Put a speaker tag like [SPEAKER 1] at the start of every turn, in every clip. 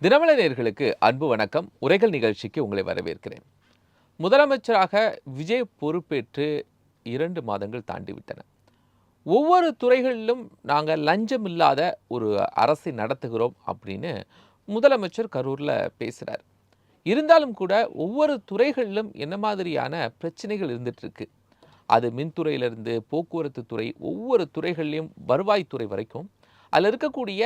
[SPEAKER 1] தினமலர் நேயர்களுக்கு அன்பு வணக்கம். உரைகள் நிகழ்ச்சிக்கு உங்களை வரவேற்கிறேன். முதலமைச்சராக விஜய் பொறுப்பேற்று 2 மாதங்கள் தாண்டிவிட்டன. ஒவ்வொரு துறைகளிலும் நாங்கள் லஞ்சம் இல்லாத ஒரு அரசை நடத்துகிறோம் அப்படின்னு முதலமைச்சர் கரூரில் பேசுகிறார். இருந்தாலும் கூட ஒவ்வொரு துறைகளிலும் என்ன மாதிரியான பிரச்சனைகள் இருந்துட்டு இருக்கு. அது மின்துறையிலிருந்து போக்குவரத்து துறை, ஒவ்வொரு துறைகள்லையும் வருவாய்த்துறை வரைக்கும் அதில் இருக்கக்கூடிய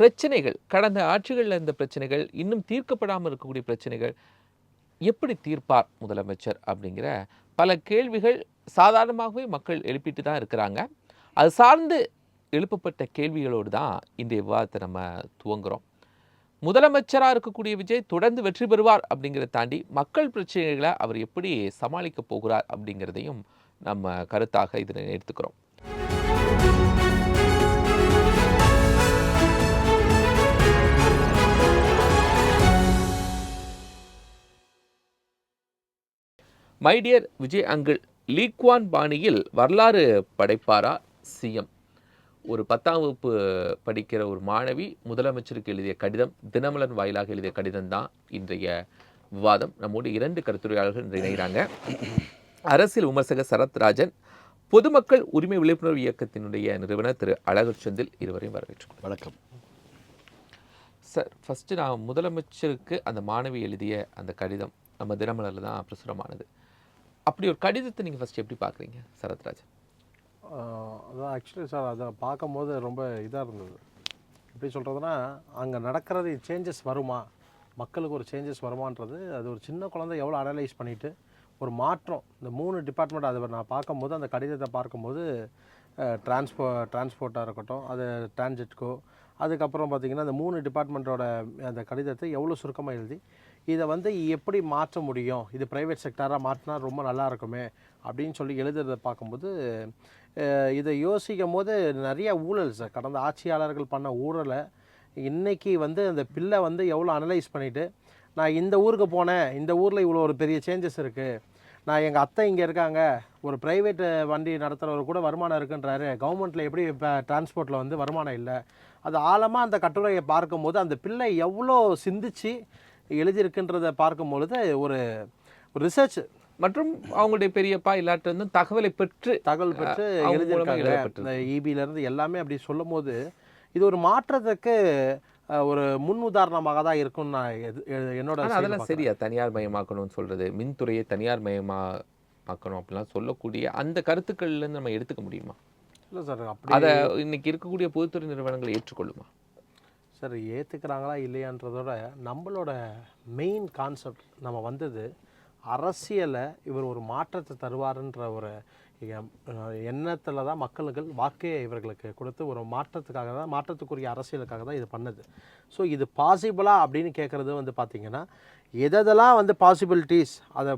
[SPEAKER 1] பிரச்சனைகள், கடந்த ஆட்சிகளில் இருந்த பிரச்சனைகள், இன்னும் தீர்க்கப்படாமல் இருக்கக்கூடிய பிரச்சனைகள் எப்படி தீர்ப்பார் முதலமைச்சர் அப்படிங்கிற பல கேள்விகள் சாதாரணமாகவே மக்கள் எழுப்பிட்டு தான் இருக்கிறாங்க. அது சார்ந்து எழுப்பப்பட்ட கேள்விகளோடு தான் இன்றைய விவாதத்தை நம்ம துவங்குறோம். முதலமைச்சராக இருக்கக்கூடிய விஜய் தொடர்ந்து வெற்றி பெறுவார் அப்படிங்கிறத தாண்டி மக்கள் பிரச்சனைகளை அவர் எப்படி சமாளிக்க போகிறார் அப்படிங்கிறதையும் நம்ம கருத்தாக இதில் எடுத்துக்கிறோம். My dear Vijay uncle, Lee Kuan பாணியில் வரலாறு படைப்பாரா சிஎம்? ஒரு 10ஆம் வகுப்பு படிக்கிற ஒரு மாணவி முதலமைச்சருக்கு எழுதிய கடிதம், தினமலர் வாயிலாக எழுதிய கடிதம் தான் இன்றைய விவாதம். நம்மோடு 2 கருத்துரையாளர்கள் இணைகிறாங்க. அரசியல் விமர்சகர் சரத்ராஜன், பொதுமக்கள் உரிமை விழிப்புணர்வு இயக்கத்தினுடைய நிறுவனர் திரு அழகர் செந்தில், இருவரையும் வரவேற்கிறோம்.
[SPEAKER 2] வணக்கம்
[SPEAKER 1] சார். ஃபஸ்ட்டு நான் முதலமைச்சருக்கு அந்த மாணவி எழுதிய அந்த கடிதம் நம்ம தினமலரில் தான் பிரசுரமானது. அப்படி ஒரு கடிதத்தை நீங்கள் ஃபஸ்ட்டு எப்படி பார்க்குறீங்க சரத்ராஜன்?
[SPEAKER 2] அதான் ஆக்சுவலி சார், அதை பார்க்கும்போது ரொம்ப இதாக இருந்தது. எப்படி சொல்கிறதுனா, அங்கே நடக்கிறது சேஞ்சஸ் வருமா, மக்களுக்கு ஒரு சேஞ்சஸ் வருமானது, அது ஒரு சின்ன குழந்தை எவ்வளோ அனலைஸ் பண்ணிவிட்டு ஒரு இந்த 3 டிபார்ட்மெண்ட் அதை நான் பார்க்கும்போது, அந்த கடிதத்தை பார்க்கும்போது டிரான்ஸ்போர்ட்டாக இருக்கட்டும், அது டிரான்சிட்கோ, அதுக்கப்புறம் பார்த்திங்கன்னா அந்த 3 டிபார்ட்மெண்ட்டோட அந்த கடிதத்தை எவ்வளோ சுருக்கமாக எழுதி இதை எப்படி மாற்ற முடியும், இது ப்ரைவேட் செக்டாராக மாற்றினா ரொம்ப நல்லா இருக்குமே அப்படின்னு சொல்லி எழுதுறதை பார்க்கும்போது, இதை யோசிக்கும் போது நிறைய ஊழல் சார், கடந்த ஆட்சியாளர்கள் பண்ண ஊழலை இன்றைக்கி அந்த பிள்ளை எவ்வளோ அனலைஸ் பண்ணிவிட்டு, நான் இந்த ஊருக்கு போனேன், இந்த ஊரில் இவ்வளோ ஒரு பெரிய சேஞ்சஸ் இருக்குது, நான் எங்கள் அத்தை இங்கே இருக்காங்க, ஒரு ப்ரைவேட் வண்டி நடத்துகிறவர் கூட வருமானம் இருக்குன்றாரு, கவர்மெண்ட்டில் எப்படி இப்போ டிரான்ஸ்போர்ட்டில் வருமானம் இல்லை. அது ஆழமாக அந்த கட்டுரையை பார்க்கும்போது அந்த பிள்ளை எவ்வளோ சிந்திச்சு எழுதியிருக்குன்றதை பார்க்கும்பொழுது ஒரு ரிசர்ச்
[SPEAKER 1] மற்றும் அவங்களுடைய பெரியப்பா இல்லாட்டு வந்து தகவல் பெற்று
[SPEAKER 2] எழுதியிருக்காங்க. இந்த இபியிலேருந்து எல்லாமே அப்படி சொல்லும் போது இது ஒரு மாற்றத்துக்கு ஒரு முன் உதாரணமாக தான் இருக்கும்னு நான் என்னோட.
[SPEAKER 1] அதெல்லாம் சரியா தனியார் மயமாக்கணும்னு சொல்றது, மின்துறையை தனியார் மயமாக்கணும் அப்படிலாம் சொல்லக்கூடிய அந்த கருத்துக்கள்லேருந்து நம்ம எடுத்துக்க முடியுமா?
[SPEAKER 2] இல்லை சார், அப்படி
[SPEAKER 1] அதை இன்னைக்கு இருக்கக்கூடிய பொதுத்துறை நிறுவனங்கள் ஏற்றுக்கொள்ளுமா
[SPEAKER 2] சார்? ஏற்றுக்கிறாங்களா இல்லையான்றதோட நம்மளோட மெயின் கான்செப்ட் நம்ம அரசியலை இவர் ஒரு மாற்றத்தை தருவாருன்ற ஒரு எண்ணத்தில் தான் மக்களுக்கு வாக்கே இவர்களுக்கு கொடுத்து ஒரு மாற்றத்துக்காக தான், மாற்றத்துக்குரிய அரசியலுக்காக தான் இது பண்ணுது. ஸோ இது பாசிபிளா அப்படின்னு கேட்குறது பார்த்திங்கன்னா, எதெல்லாம் பாசிபிலிட்டிஸ் அதை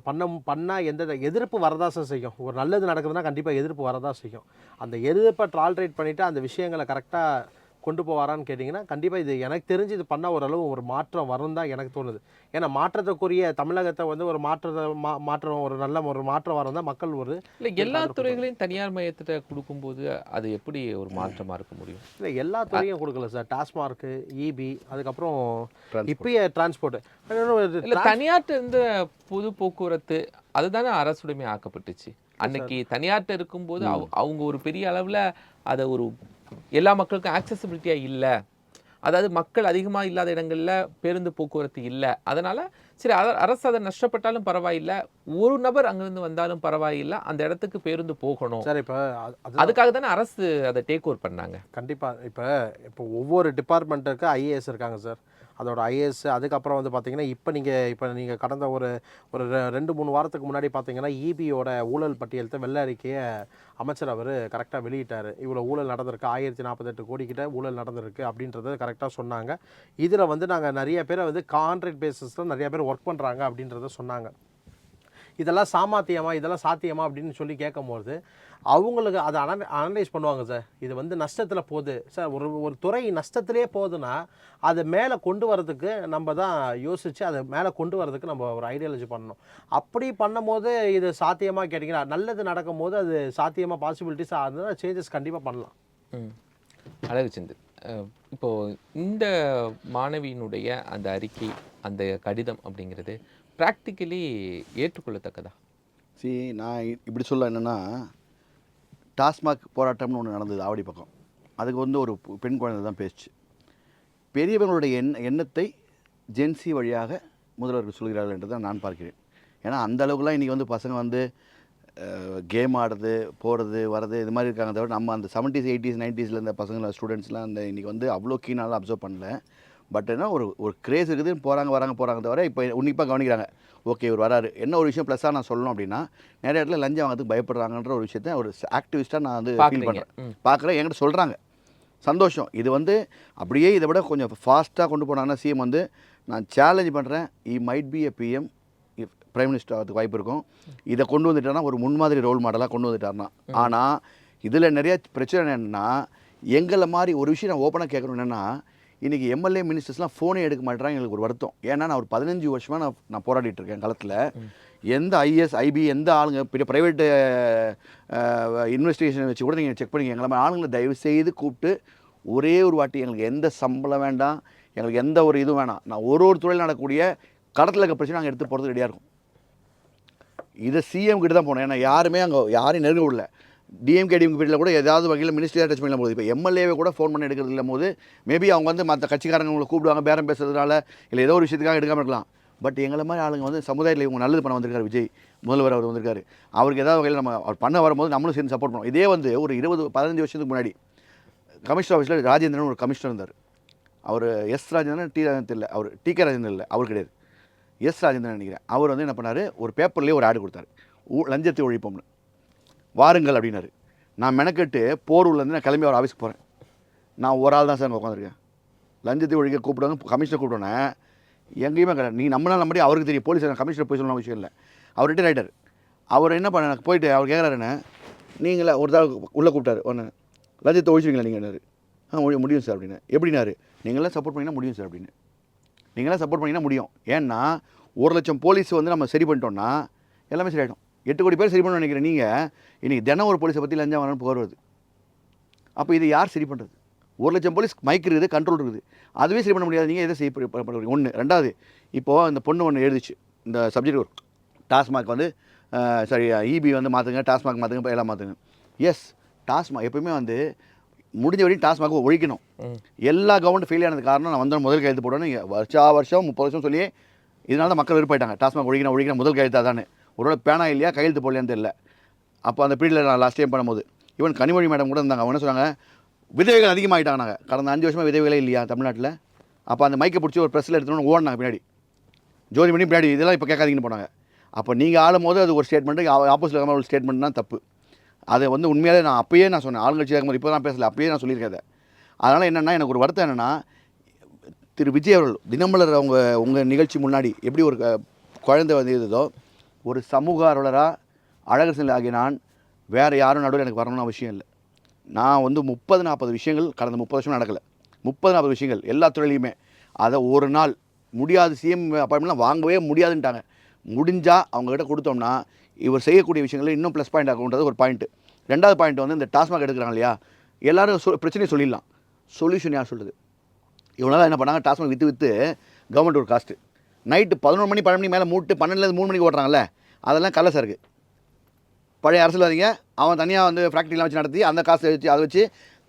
[SPEAKER 2] பண்ணால் எந்த எதிர்ப்பு வரதான் செய்யும். ஒரு நல்லது நடக்குதுன்னா கண்டிப்பாக எதிர்ப்பு வரதான் செய்யும். அந்த எதிர்ப்பை டாலரேட் பண்ணிவிட்டு அந்த விஷயங்களை கரெக்டாக கொண்டு போவாரான்னு கேட்டிங்கன்னா, கண்டிப்பாக இது எனக்கு தெரிஞ்சு இது பண்ணால் ஓரளவு ஒரு மாற்றம் வரும் தான் எனக்கு தோணுது. ஏன்னா மாற்றத்துக்குரிய தமிழகத்தை ஒரு மாற்றம் ஒரு நல்ல ஒரு மாற்றம் வரும் தான் மக்கள் ஒரு.
[SPEAKER 1] இல்லை, எல்லா துறைகளையும் தனியார் மையத்திட்ட கொடுக்கும்போது அது எப்படி ஒரு மாற்றமாக இருக்க முடியும்?
[SPEAKER 2] இல்லை, எல்லா துறையும் கொடுக்கல சார். டாஸ்மார்க்கு, இபி, அதுக்கப்புறம் இப்பயே டிரான்ஸ்போர்ட்.
[SPEAKER 1] இல்லை, தனியார்ட்ட இருந்த பொது போக்குவரத்து அதுதானே அரசுடைமை ஆக்கப்பட்டுச்சு. அன்னைக்கு தனியார்ட்ட இருக்கும்போது அவங்க ஒரு பெரிய அளவில் அதை ஒரு எல்லா மக்களுக்கும் ஆக்சசிபிலிட்டியாக இல்லை. அதாவது மக்கள் அதிகமாக இல்லாத இடங்களில் பேருந்து போக்குவரத்து இல்லை. அதனால் சரி, அரசு அதை நஷ்டப்பட்டாலும் பரவாயில்லை, ஒரு நபர் அங்கேருந்து வந்தாலும் பரவாயில்லை, அந்த இடத்துக்கு பேருந்து போகணும்
[SPEAKER 2] சார். இப்போ
[SPEAKER 1] அதுக்காக தானே அரசு அதை டேக் ஓவர் பண்ணாங்க.
[SPEAKER 2] கண்டிப்பாக. இப்போ ஒவ்வொரு டிபார்ட்மெண்ட்டுக்கு ஐஏஎஸ் இருக்காங்க சார். அதோட ஐஏஎஸ், அதுக்கப்புறம் பார்த்திங்கன்னா இப்போ நீங்கள் கடந்த ஒரு 2-3 வாரத்துக்கு முன்னாடி பார்த்தீங்கன்னா இபியோட ஊழல் பட்டியலத்தை வெள்ளை அறிக்கையை அமைச்சர் அவர் கரெக்டாக வெளியிட்டார். இவ்வளோ ஊழல் நடந்திருக்கு, 1048 கோடி கிட்ட ஊழல் நடந்திருக்கு அப்படின்றத கரெக்டாக சொன்னாங்க. இதில் நாங்கள் நிறைய பேரை கான்ட்ராக்ட் பேசிஸில் நிறைய பேர் ஒர்க் பண்ணுறாங்க அப்படின்றத சொன்னாங்க. இதெல்லாம் சாத்தியமா அப்படின்னு சொல்லி கேட்கும்போது அவங்களுக்கு அதை அனலைஸ் பண்ணுவாங்க சார். இது நஷ்டத்தில் போகுது சார், ஒரு துறை நஷ்டத்திலே போகுதுன்னா அதை மேலே கொண்டு வரதுக்கு நம்ம தான் யோசித்து அதை மேலே கொண்டு வரதுக்கு நம்ம ஒரு ஐடியாலஜி பண்ணணும். அப்படி பண்ணும்போது இது சாத்தியமாக கேட்டிங்கன்னா, நல்லது நடக்கும் போது அது சாத்தியமாக பாசிபிலிட்டிஸ் ஆகுதுன்னா சேஞ்சஸ் கண்டிப்பாக பண்ணலாம்.
[SPEAKER 1] அழகு சிந்து, இப்போ இந்த மாணவியினுடைய அந்த அறிக்கை, அந்த கடிதம் அப்படிங்கிறது பிராக்டிகலி ஏற்றுக்கொள்ளத்தக்கதா?
[SPEAKER 3] நான் இப்படி சொல்ல என்னென்னா, டாஸ்மாக் போராட்டம்னு ஒன்று நடந்தது ஆவடி பக்கம். அதுக்கு வந்து ஒரு பெண் குழந்தை தான் பேசுச்சு. பெரியவங்களுடைய எண்ணத்தை ஜென்சி வழியாக முதல்வர்கள் சொல்கிறார்கள் என்று தான் நான் பார்க்கிறேன். ஏன்னா அந்த அளவுக்குலாம் இன்றைக்கி வந்து பசங்க வந்து கேம் ஆடுறது, போகிறது, வர்றது இது மாதிரி இருக்காங்க. தவிர நம்ம அந்த 70s 80s 90s இருந்த பசங்களை ஸ்டூடெண்ட்ஸ்லாம் அந்த இன்றைக்கி வந்து அவ்வளோ கீனாலாம் அப்சர்வ் பண்ணல. பட் என்ன ஒரு கிரேஸ் இருக்குது, போகிறாங்க தவிர இப்போ உன்னிப்பாக கவனிக்கிறாங்க. ஓகே இவர் வராரு. என்ன ஒரு விஷயம் ப்ளஸ்ஸாக நான் சொல்லணும் அப்படின்னா, நிறைய இடத்துல லஞ்சம் வாங்கிறதுக்கு பயப்படுறாங்கன்ற ஒரு விஷயத்த ஒரு ஆக்டிவிஸ்ட்டாக நான் வந்து ஃபீல் பண்ணுறேன், பார்க்குறேன். என்கிட்ட சொல்கிறாங்க, சந்தோஷம். இது வந்து அப்படியே இதை விட கொஞ்சம் ஃபாஸ்ட்டாக கொண்டு போனாங்கன்னா சிஎம் வந்து நான் சேலஞ்ச் பண்ணுறேன், might be a PM, prime minister ஆகிறதுக்கு வாய்ப்பு இருக்கும். இதை கொண்டு வந்துட்டார்னா ஒரு முன்மாதிரி ரோல் மாடலாக கொண்டு வந்துட்டார்னா. ஆனால் இதில் நிறைய பிரச்சனை என்னென்னா, எங்களை மாதிரி ஒரு விஷயம் நான் ஓப்பனாக கேட்கணும் என்னென்னா, இன்றைக்கி எம்எல்ஏ மினிஸ்டர்ஸ்லாம் ஃபோனே எடுக்க மாட்டேறாங்க. எங்களுக்கு ஒரு வருத்தம். ஏன்னா நான் ஒரு 15 வருஷமாக நான் போராடிட்டு இருக்கேன் களத்தில். எந்த ஐஎஸ் ஐபி எந்த ஆளுங்க பெரிய ப்ரைவேட்டு இன்வெஸ்டிகேஷன் வச்சு கூட நீங்கள் செக் பண்ணிங்க. எங்களை மாதிரி ஆளுங்களை தயவு செய்து கூப்பிட்டு ஒரே ஒரு வாட்டி எங்களுக்கு எந்த சம்பளம் வேண்டாம், எங்களுக்கு எந்த ஒரு இதுவும் வேணாம், நான் ஒரு துறையில் நடக்கக்கூடிய களத்தில் இருக்க பிரச்சனை நாங்கள் எடுத்து போகிறது ரெடியாக இருக்கும். இதை சிஎம் கிட்ட தான் போனோம். ஏன்னா யாருமே அங்கே யாரையும் நெருங்க விடல. டிஎம்கே பீரியடில் கூட ஏதாவது வகையில் மினிஸ்ட்ரி டச் பண்ணலாம் போது, இப்போ எம்எல்ஏவை கூட ஃபோன் பண்ணி எடுக்கிறது இல்லை போது மேபி அவங்க வந்து மற்ற கட்சிக்காரங்க உங்களை கூப்பிடுவாங்க பேரம் பேசுறதுனால, இல்லை ஏதோ ஒரு விஷயத்துக்காக எடுக்காமல் இருக்கலாம். பட் எங்களை மாதிரி ஆளுங்க வந்து சமுதாயத்தில் இவங்க நல்லது பண்ண வந்திருக்காரு. விஜய் முதல்வர் அவர் வந்திருக்காரு, அவருக்கு ஏதாவது வகையில் நம்ம அவர் பண்ண வரும்போது நம்மளும் சேர்ந்து சப்போர்ட் பண்ணுவோம். இதே வந்து ஒரு 15 வருஷத்துக்கு முன்னாடி கமிஷனர் ஆஃபீஸில் ராஜேந்திரன் ஒரு கமிஷனர் இருந்தார். அவர் எஸ் ராஜேந்திரன் ராஜேந்திரன் இல்லை, அவர் கே ராஜேந்திரன் இல்லை, அவர் கிடையாது, எஸ் ராஜேந்திரன் நினைக்கிறேன். அவர் வந்து என்ன பண்ணார், ஒரு பேப்பர்லேயே ஒரு ஆடு கொடுத்தாரு, லஞ்சத்தை ஒழிப்போம்னு, வாருங்கள் அப்படின்னாரு. நான் மெனக்கெட்டு போரூர்லேருந்து நான் கிளம்பி அவர் ஆஃபீஸ்க்கு போகிறேன். நான் ஒரு ஆள் தான் சார் உட்காந்துருக்கேன். லஞ்சத்தை ஒழிக்க கூப்பிடுவாங்க, கமிஷனர் கூப்பிடுவேனே எங்கேயுமே கிடையாது. நீ நம்மளால் நம்படி அவருக்கு தெரியும், போலீஸ் கமிஷனர் போய் சொல்லணும் விஷயம் இல்லை. அவர் ரிட்டையர் ஆகிட்டார். அவர் என்ன பண்ண போயிட்டு அவர் கேட்குறாருன்னு, நீங்களே ஒரு தான் உள்ளே கூப்பிட்டாரு, ஒன்று லஞ்சத்தை ஒழிச்சுவீங்களா நீங்கள்? முடியும் சார் அப்படின்னு. எப்படின்னாரு, நீங்களாம் சப்போர்ட் பண்ணிங்கன்னா முடியும் சார் அப்படின்னு. நீங்களாம் சப்போர்ட் பண்ணிங்கன்னா முடியும். ஏன்னா 1,00,000 போலீஸ் வந்து நம்ம சரி பண்ணிட்டோம்னா எல்லாமே சரியாயிடும். 8 கோடி பேர் சரி பண்ணணும்னு நினைக்கிறேன். நீங்கள் இன்றைக்கி தினம் ஒரு போலீஸை பற்றி லஞ்சம் வாங்கணும்னு புகார் வருது. அப்போ இது யார் சரி பண்ணுறது? 1,00,000 போலீஸ் மைக் இருக்குது, கண்ட்ரோல் இருக்குது, அதுவே சரி பண்ண முடியாது. நீங்கள் எதை செய்ய பண்ணுறீங்க? ஒன்று. ரெண்டாவது, இப்போது இந்த பொண்ணு ஒன்று எழுதிச்சு இந்த சப்ஜெக்ட், ஒரு டாஸ்மாக் வந்து சரி இபி வந்து மாற்றுங்க, டாஸ்மாக் மாற்றுங்க, எல்லாம் மாற்றுங்க. எஸ், டாஸ்மாக் எப்போயுமே வந்து முடிஞ்ச வரையும் டாஸ்மாக் ஒழிக்கணும். எல்லா கவர்மெண்ட் ஃபெயில் ஆனது காரணம் நான் வந்து முதல் கையெழுத்து போடணும். வருஷம் 30 வருஷம் சொல்லி இதனால தான் மக்கள் விருப்பாயிட்டாங்க. டாஸ்மாக் ஒழிக்கணும் முதல் கையெழுத்தாக தானே. ஒருவேளை பேனா இல்லையா கையெழுத்து போடலையான்னு தெரியல. அப்போ அந்த பீரியடில் நான் லாஸ்ட் டைம் பண்ணும்போது ஈவன் கனிமொழி மேடம் கூட இருந்தாங்க. அவங்க என்ன சொன்னாங்க, விதவைகள் அதிகமாகிட்டாங்க. நாங்கள் கடந்த 5 வருஷமாக விதவைகளே இல்லையா தமிழ்நாட்டில். அப்போ அந்த மைக்கை பிடிச்சி ஒரு ப்ரெஸ்ஸில் எடுத்துகிட்டு ஓடினாங்க பின்னாடி, ஜோதி மணி பின்னாடி, இதெல்லாம் இப்போ கேட்காதீங்கன்னு போனாங்க. அப்போ நீங்கள் ஆளும் போது அது ஒரு ஸ்டேட்மெண்ட்டு, ஆப்போசிட்டில் ஒரு ஸ்டேட்மெண்ட் தான் தப்பு. அதை வந்து உண்மையிலே நான் அப்பயே நான் சொன்னேன், ஆளுங்கட்சி இருக்கும்போது, இப்போ தான் பேசலை, அப்பயே நான் சொல்லியிருக்கேன் அதை. அதனால் என்னென்னா எனக்கு ஒரு வருத்தம் என்னென்னா, திரு விஜய் அவர்கள் தினமலர் உங்கள் நிகழ்ச்சி முன்னாடி எப்படி ஒரு குழந்தை வந்து இருந்ததோ, ஒரு சமூக ஆர்வலராக அழகர் செல்வன் ஆகிய நான் வேறு யாரும் நடுவில் எனக்கு வரணும்னு அவசியம் இல்லை. நான் வந்து 30-40 விஷயங்கள் கடந்த 30 வருஷம் நடக்கலை. 30-40 விஷயங்கள் எல்லா துறையிலையுமே. அதை ஒரு நாள் முடியாது, சிஎம் அப்பாயின்மெண்ட்லாம் வாங்கவே முடியாதுன்ட்டாங்க. முடிஞ்சால் அவங்ககிட்ட கொடுத்தோம்னா இவர் செய்யக்கூடிய விஷயங்கள் இன்னும் ப்ளஸ் பாயிண்ட் ஆகுன்றது ஒரு பாயிண்ட்டு. ரெண்டாவது பாயிண்ட் வந்து இந்த டாஸ்மாக் எடுக்கிறாங்க இல்லையா, எல்லோரும் பிரச்சனையை சொல்லிடலாம், சொல்யூஷன் யார் சொல்கிறது? இவங்களாம் என்ன பண்ணாங்க, டாஸ்மாக் விற்று கவர்மெண்ட் ஒரு காஸ்ட்டு நைட்டு 11 மணி 12 மணி மேலே மூட்டு 12லேருந்து 3 மணிக்கு ஓட்டுறாங்கல்ல, அதெல்லாம் கள்ளசாக இருக்குது. பழைய அரசியல்வாதிங்க அவன் தனியாக வந்து ஃபேக்ட்ரிலாம் வச்சு நடத்தி அந்த காசை வச்சு அதை வச்சு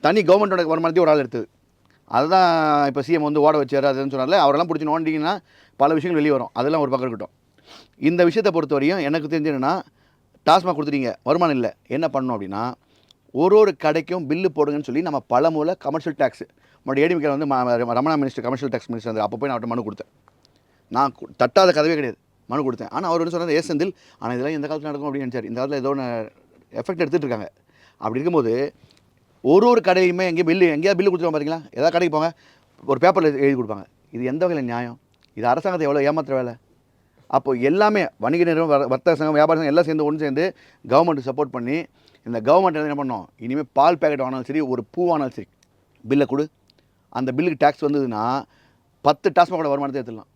[SPEAKER 3] தனி கவர்மெண்ட்டோட வருமானத்தையும் ஒரு ஆள் எடுத்தது. அதுதான் இப்போ சிஎம் வந்து ஓட வச்சார். அதுன்னு சொன்னால அவரெல்லாம் பிடிச்சி நோண்டிங்கன்னா பல விஷயங்கள் வெளியே வரும். அதெல்லாம் ஒரு பக்கம் இருக்கட்டும். இந்த விஷயத்தை பொறுத்த வரையும் எனக்கு தெரிஞ்சு என்னென்னா, டாஸ்மாக் கொடுத்துட்டீங்க, வருமானம் இல்லை, என்ன பண்ணணும் அப்படின்னா, ஒரு கடைக்கும் பில்லு போடுங்கன்னு சொல்லி நம்ம பல மூல கமர்ஷியல் டேக்ஸ் நம்மளுடைய ஏடிமிக்கல் வந்து Ramana minister commercial tax minister வந்து அப்போ போய் நான் அவர்கிட்ட மனு கொடுத்தேன். நான் தட்டாத கதவே கிடையாது, மனு கொடுத்தேன். ஆனால் அவர் வந்து சொன்னார், செந்தில் ஆனால் இதெல்லாம் எந்த காலத்தில் நடக்கும் அப்படின்னு நினச்சார். இந்த காலத்தில் ஏதோ ஒன்று எஃபெக்ட் எடுத்துகிட்டு இருக்காங்க. அப்படி இருக்கும்போது ஒரு கடையுமே எங்கேயாவது பில்லு கொடுத்துருவாங்க பார்த்தீங்களா, ஏதாவது கடைக்கு போங்க ஒரு பேப்பரில் எழுதி கொடுப்பாங்க. இது எந்த வகையில் நியாயம்? இது அரசாங்கத்தை எவ்வளோ ஏமாத்துற வேலை? அப்போது எல்லாமே வணிக நிறுவனம், வர்த்தக சங்கம், வியாபார சங்கம் எல்லாம் சேர்ந்து ஒன்று சேர்ந்து கவர்மெண்ட்டு சப்போர்ட் பண்ணி இந்த கவர்மெண்ட் என்ன பண்ணோம், இனிமேல் பால் பேக்கெட் வாங்கினாலும் சரி, ஒரு பூ வாங்கினாலும் சரி, பில்லை கொடு. அந்த பில்லுக்கு டேக்ஸ் வந்ததுன்னா 10 டாஸ்மாகோட வருமானத்தை எடுத்துடலாம்.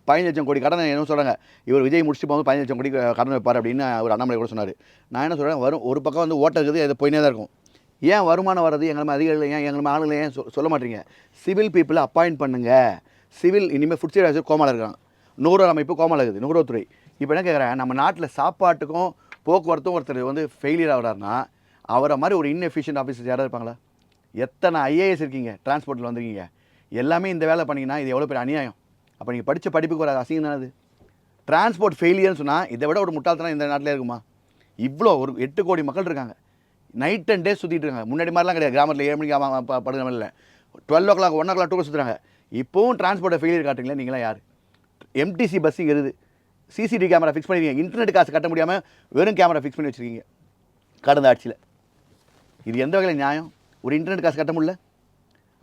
[SPEAKER 3] 15 லட்சம் கோடி கடனை என்ன சொல்கிறாங்க, இவர் விஜய் முடிச்சுட்டு போகும்போது 15 லட்சம் கோடி கடன் வைப்பார் அப்படின்னு ஒரு அண்ணாமலை கூட சொன்னார். நான் என்ன சொல்கிறேன், வரும் ஒரு பக்கம் வந்து ஓட்டை இருக்குது, அது போயினே தான் இருக்கும். ஏன் வருமானம் வர்றது எங்களை அதிகாரிகள் ஏன் எங்களை ஆளுங்களை ஏன் சொல்ல மாட்டீங்க? சிவில் பீப்புளை அப்பாயிண்ட் பண்ணுங்கள். சிவில் இனிமேல் ஃபுட் சேஃப்டி ஆஃபீஸர் கோமாவில் இருக்காங்க, நுகர்வோர் அமைப்பு கோமாவில் இருக்குது, நுகர்வோர்துறை. இப்போ என்ன கேட்குறேன், நம்ம நாட்டில் சாப்பாட்டுக்கும் போக்குவரத்தும் ஒருத்தர் வந்து ஃபெயிலியர் ஆகிறாருன்னா அவரை மாதிரி ஒரு இன்எஃபிஷியன்ட் ஆஃபீஸர் யாராவது இருப்பாங்களா? எத்தனை ஐஏஎஸ் இருக்கீங்க, டிரான்ஸ்போர்ட்டில் வந்துருக்கீங்க, எல்லாமே இந்த வேலை பண்ணிங்கன்னா இது எவ்வளோ பெரிய அநியாயம். அப்போ நீங்கள் படித்த படிப்புக்கு ஒரு அசிங்கம் தானே அது. டிரான்ஸ்போர்ட் ஃபெயிலியர்னு சொன்னால் இதை விட ஒரு முட்டாள்தனம் இந்த நாட்டில் இருக்குமா? இவ்வளோ ஒரு 8 கோடி மக்கள் இருக்காங்க, நைட் அண்ட் டே சுற்றிட்டு இருக்காங்க. முன்னாடி மாதிரிலாம் கிடையாது, கிராமத்தில் 7 மணிக்கு படுகிற மாதிரி இல்லை, 12 o'clock 1 o'clock டூர் சுற்றுறாங்க. இப்போவும் டிரான்ஸ்போர்ட்டை ஃபெயிலியர் காட்டுறீங்களா நீங்களாம் யார்? எம்டிசி பஸ் இங்கே இருக்குது, சிசிடிவி கேமரா ஃபிக்ஸ் பண்ணிருக்கீங்க, இன்டர்நெட் காசு கட்ட முடியாமல் வெறும் கேமரா ஃபிக்ஸ் பண்ணி வச்சுருக்கீங்க கடந்த ஆட்சியில். இது எந்த வகையில் நியாயம்? ஒரு இன்டர்நெட் காசு கட்ட முடியல.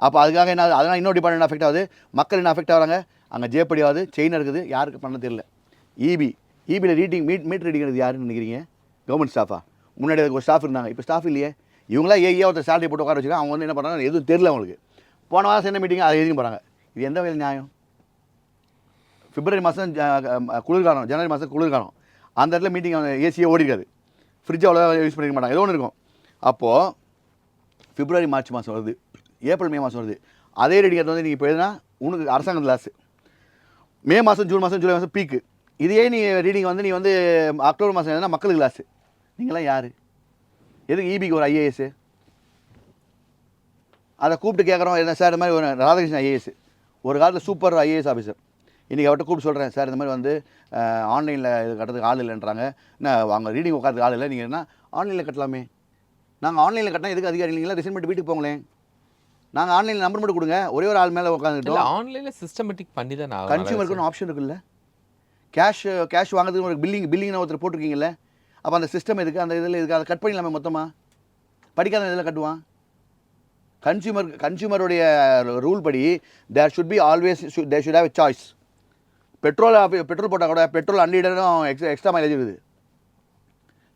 [SPEAKER 3] அப்போ அதுக்காக என்ன, அதனால் இன்னொரு டிபார்ட்மெண்ட் அஃபெக்ட் ஆகுது, மக்கள் என்ன அஃபெக்ட் ஆகிறாங்க, அங்கே ஜேப்படி ஆகுது, செயின் இருக்குது, யாருக்கு பண்ண தெரியல. இபியில் மீட் ரீடிங்கிறது யாருன்னு நினைக்கிறீங்க? கவர்மெண்ட் ஸ்டாஃபா? முன்னாடி அதுக்கு ஒரு ஸ்டாஃப் இருந்தாங்க, இப்போ ஸ்டாஃப் இல்லையே. இவங்களா ஒருத்தர் சேலரி போட்டு உட்கார வச்சுருக்காங்க, அவங்க வந்து என்ன பண்ணுறாங்க எதுவும் தெரியல அவங்களுக்கு. போன வாரம் என்ன மீட்டிங் அதை எழுதி போகிறாங்க. இது எந்த வகையில் நியாயம்? பிப்ரவரி மாதம் குளிர்காலம், ஜனவரி மாதம் குளிர்காலம், அந்த இடத்துல மீட்டிங் ஏசியே ஓடிக்காது, ஃப்ரிட்ஜ் அவ்வளோ யூஸ் பண்ணிக்க மாட்டாங்க, ஏதோ ஒன்று இருக்கும். அப்போது பிப்ரவரி மார்ச் மாதம் வருது, ஏப்ரல் மே மாதம் வருது, அதே ரீடிங் வந்து நீங்கள் இப்போ எழுதினா உனக்கு அரசாங்கம் லாஸு. மே மாதம் ஜூன் மாதம் ஜூலை மாதம் பீக்கு. இதே நீ ரீடிங் வந்து நீ வந்து அக்டோபர் மாதம் எழுதுனா மக்களுக்கு லாஸு. நீங்களாம் யார்? எதுக்கு இபிக்கு ஒரு ஐஏஎஸ்? அதை கூப்பிட்டு கேட்குறோம், என்ன சார் இந்த மாதிரி ஒரு ராதாகிருஷ்ணன் ஐஏஎஸ் ஒரு காலத்தில் சூப்பர் ஐஏஎஸ் ஆஃபீஸர், இன்றைக்கி அவர்கிட்ட கூப்பிட்டு சொல்கிறேன், சார் இந்த மாதிரி வந்து ஆன்லைனில் இது கட்டுறதுக்கு ஆள் இல்லைன்றாங்க, என்ன அவங்க ரீடிங் உட்காரதுக்கு ஆள் இல்லை, நீங்கள் என்ன ஆன்லைனில் கட்டலாமே. நாங்கள் ஆன்லைனில் கட்டினா எதுக்கு அதிகாரி இல்லைங்களா, ரிசைன் பண்ணிட்டு வீட்டுக்கு போங்களேன். நாங்கள் ஆன்லைனில் நம்பர் மட்டும் கொடுங்க, ஒரே ஒரு ஆள் மேலே உட்காந்துட்டோம்.
[SPEAKER 1] ஆன்லைனில் சிஸ்டமேட்டிக் பண்ணி தான்
[SPEAKER 3] கன்சியூமருக்கு ஆப்ஷன் இருக்குல்ல, கேஷ் வாங்குறதுக்கு ஒரு பில்லிங்னு ஒருத்தர் போட்டிருக்கீங்கல்ல, அப்போ அந்த சிஸ்டம் எதுக்கு, அந்த இதில் இதுக்கு அதை கட் பண்ணிடலாமே மொத்தமாக. படிக்காத இதில் கட்டுவான். கன்சியூமருடைய ரூல் படி there should be always there should have a choice. Petrol போட்டால் கூட பெட்ரோல் அன்லீடரும் எக்ஸ்ட்ரா மைலேஜ் இருக்குது,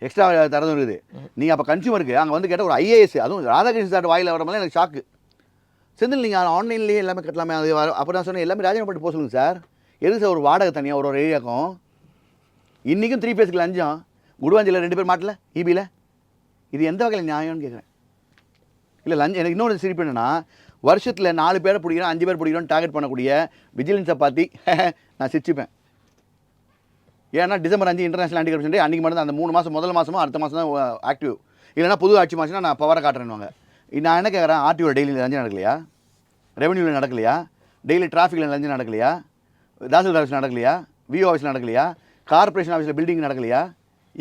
[SPEAKER 3] எக்ஸ்ட்ரா தரதும் இருக்குது. நீங்கள் அப்போ கன்சியூமருக்கு அங்கே வந்து கேட்டால் ஒரு ஐஏஎஸ், அதுவும் ராதாகிருஷ்ணன் சார் வாயில் வர மாதிரி எனக்கு ஷாக்கு. செந்தில் நீங்கள் ஆன்லைன்லேயே எல்லாமே கட்டலாமே. அது அப்போ நான் சொன்னேன் எல்லாமே ராஜினாமா பண்ணிட்டு போக சொல்லுங்கள் சார். எதுக்கு சார் ஒரு வாடகை தனியாக ஒரு ஏரியாக்கும்? இன்றைக்கும் 3 பேஸுக்கு லஞ்சம், குடுவாஞ்சியில் 2 பேர் மாட்டல இபியில். இது எந்த வகையில் நியாயம்னு கேட்குறேன். இல்லை லஞ்சம். எனக்கு இன்னொரு சிரிப்பு என்னென்னா, வருஷத்தில் 4 பேரை பிடிக்கிறோம் 5 பேர் பிடிக்கிறோன்னு டார்கெட் பண்ணக்கூடிய விஜிலன்ஸை பார்த்து நான் சிரிச்சுப்பேன். ஏன்னா டிசம்பர் 5 இன்டர்நேஷனல் ஆன்டி கரப்ஷன் டே, அன்றைக்கி மட்டும் அந்த 3 மாதம் முதல் மாதமோ அடுத்த மாதம் தான் ஆக்டிவ். இல்லைனா புது ஆட்சி மாதம்னா நான் பவரை காட்டுறேன்னுவாங்க. நான் என்ன கேட்குறேன், ஆர்டிஓ டெய்லியில் லஞ்சம் நடக்கலையா? ரெவன்யூவில் நடக்கலையா? டெய்லி டிராஃபிக்கில் லஞ்சம் நடக்கலையா? தாசில்தார் ஆஃபீஸ் நடக்கலையா? விஓ ஆஃபீஸில் நடக்கலையா? கார்பரேஷன் ஆஃபீஸில் பில்டிங் நடக்கலையா?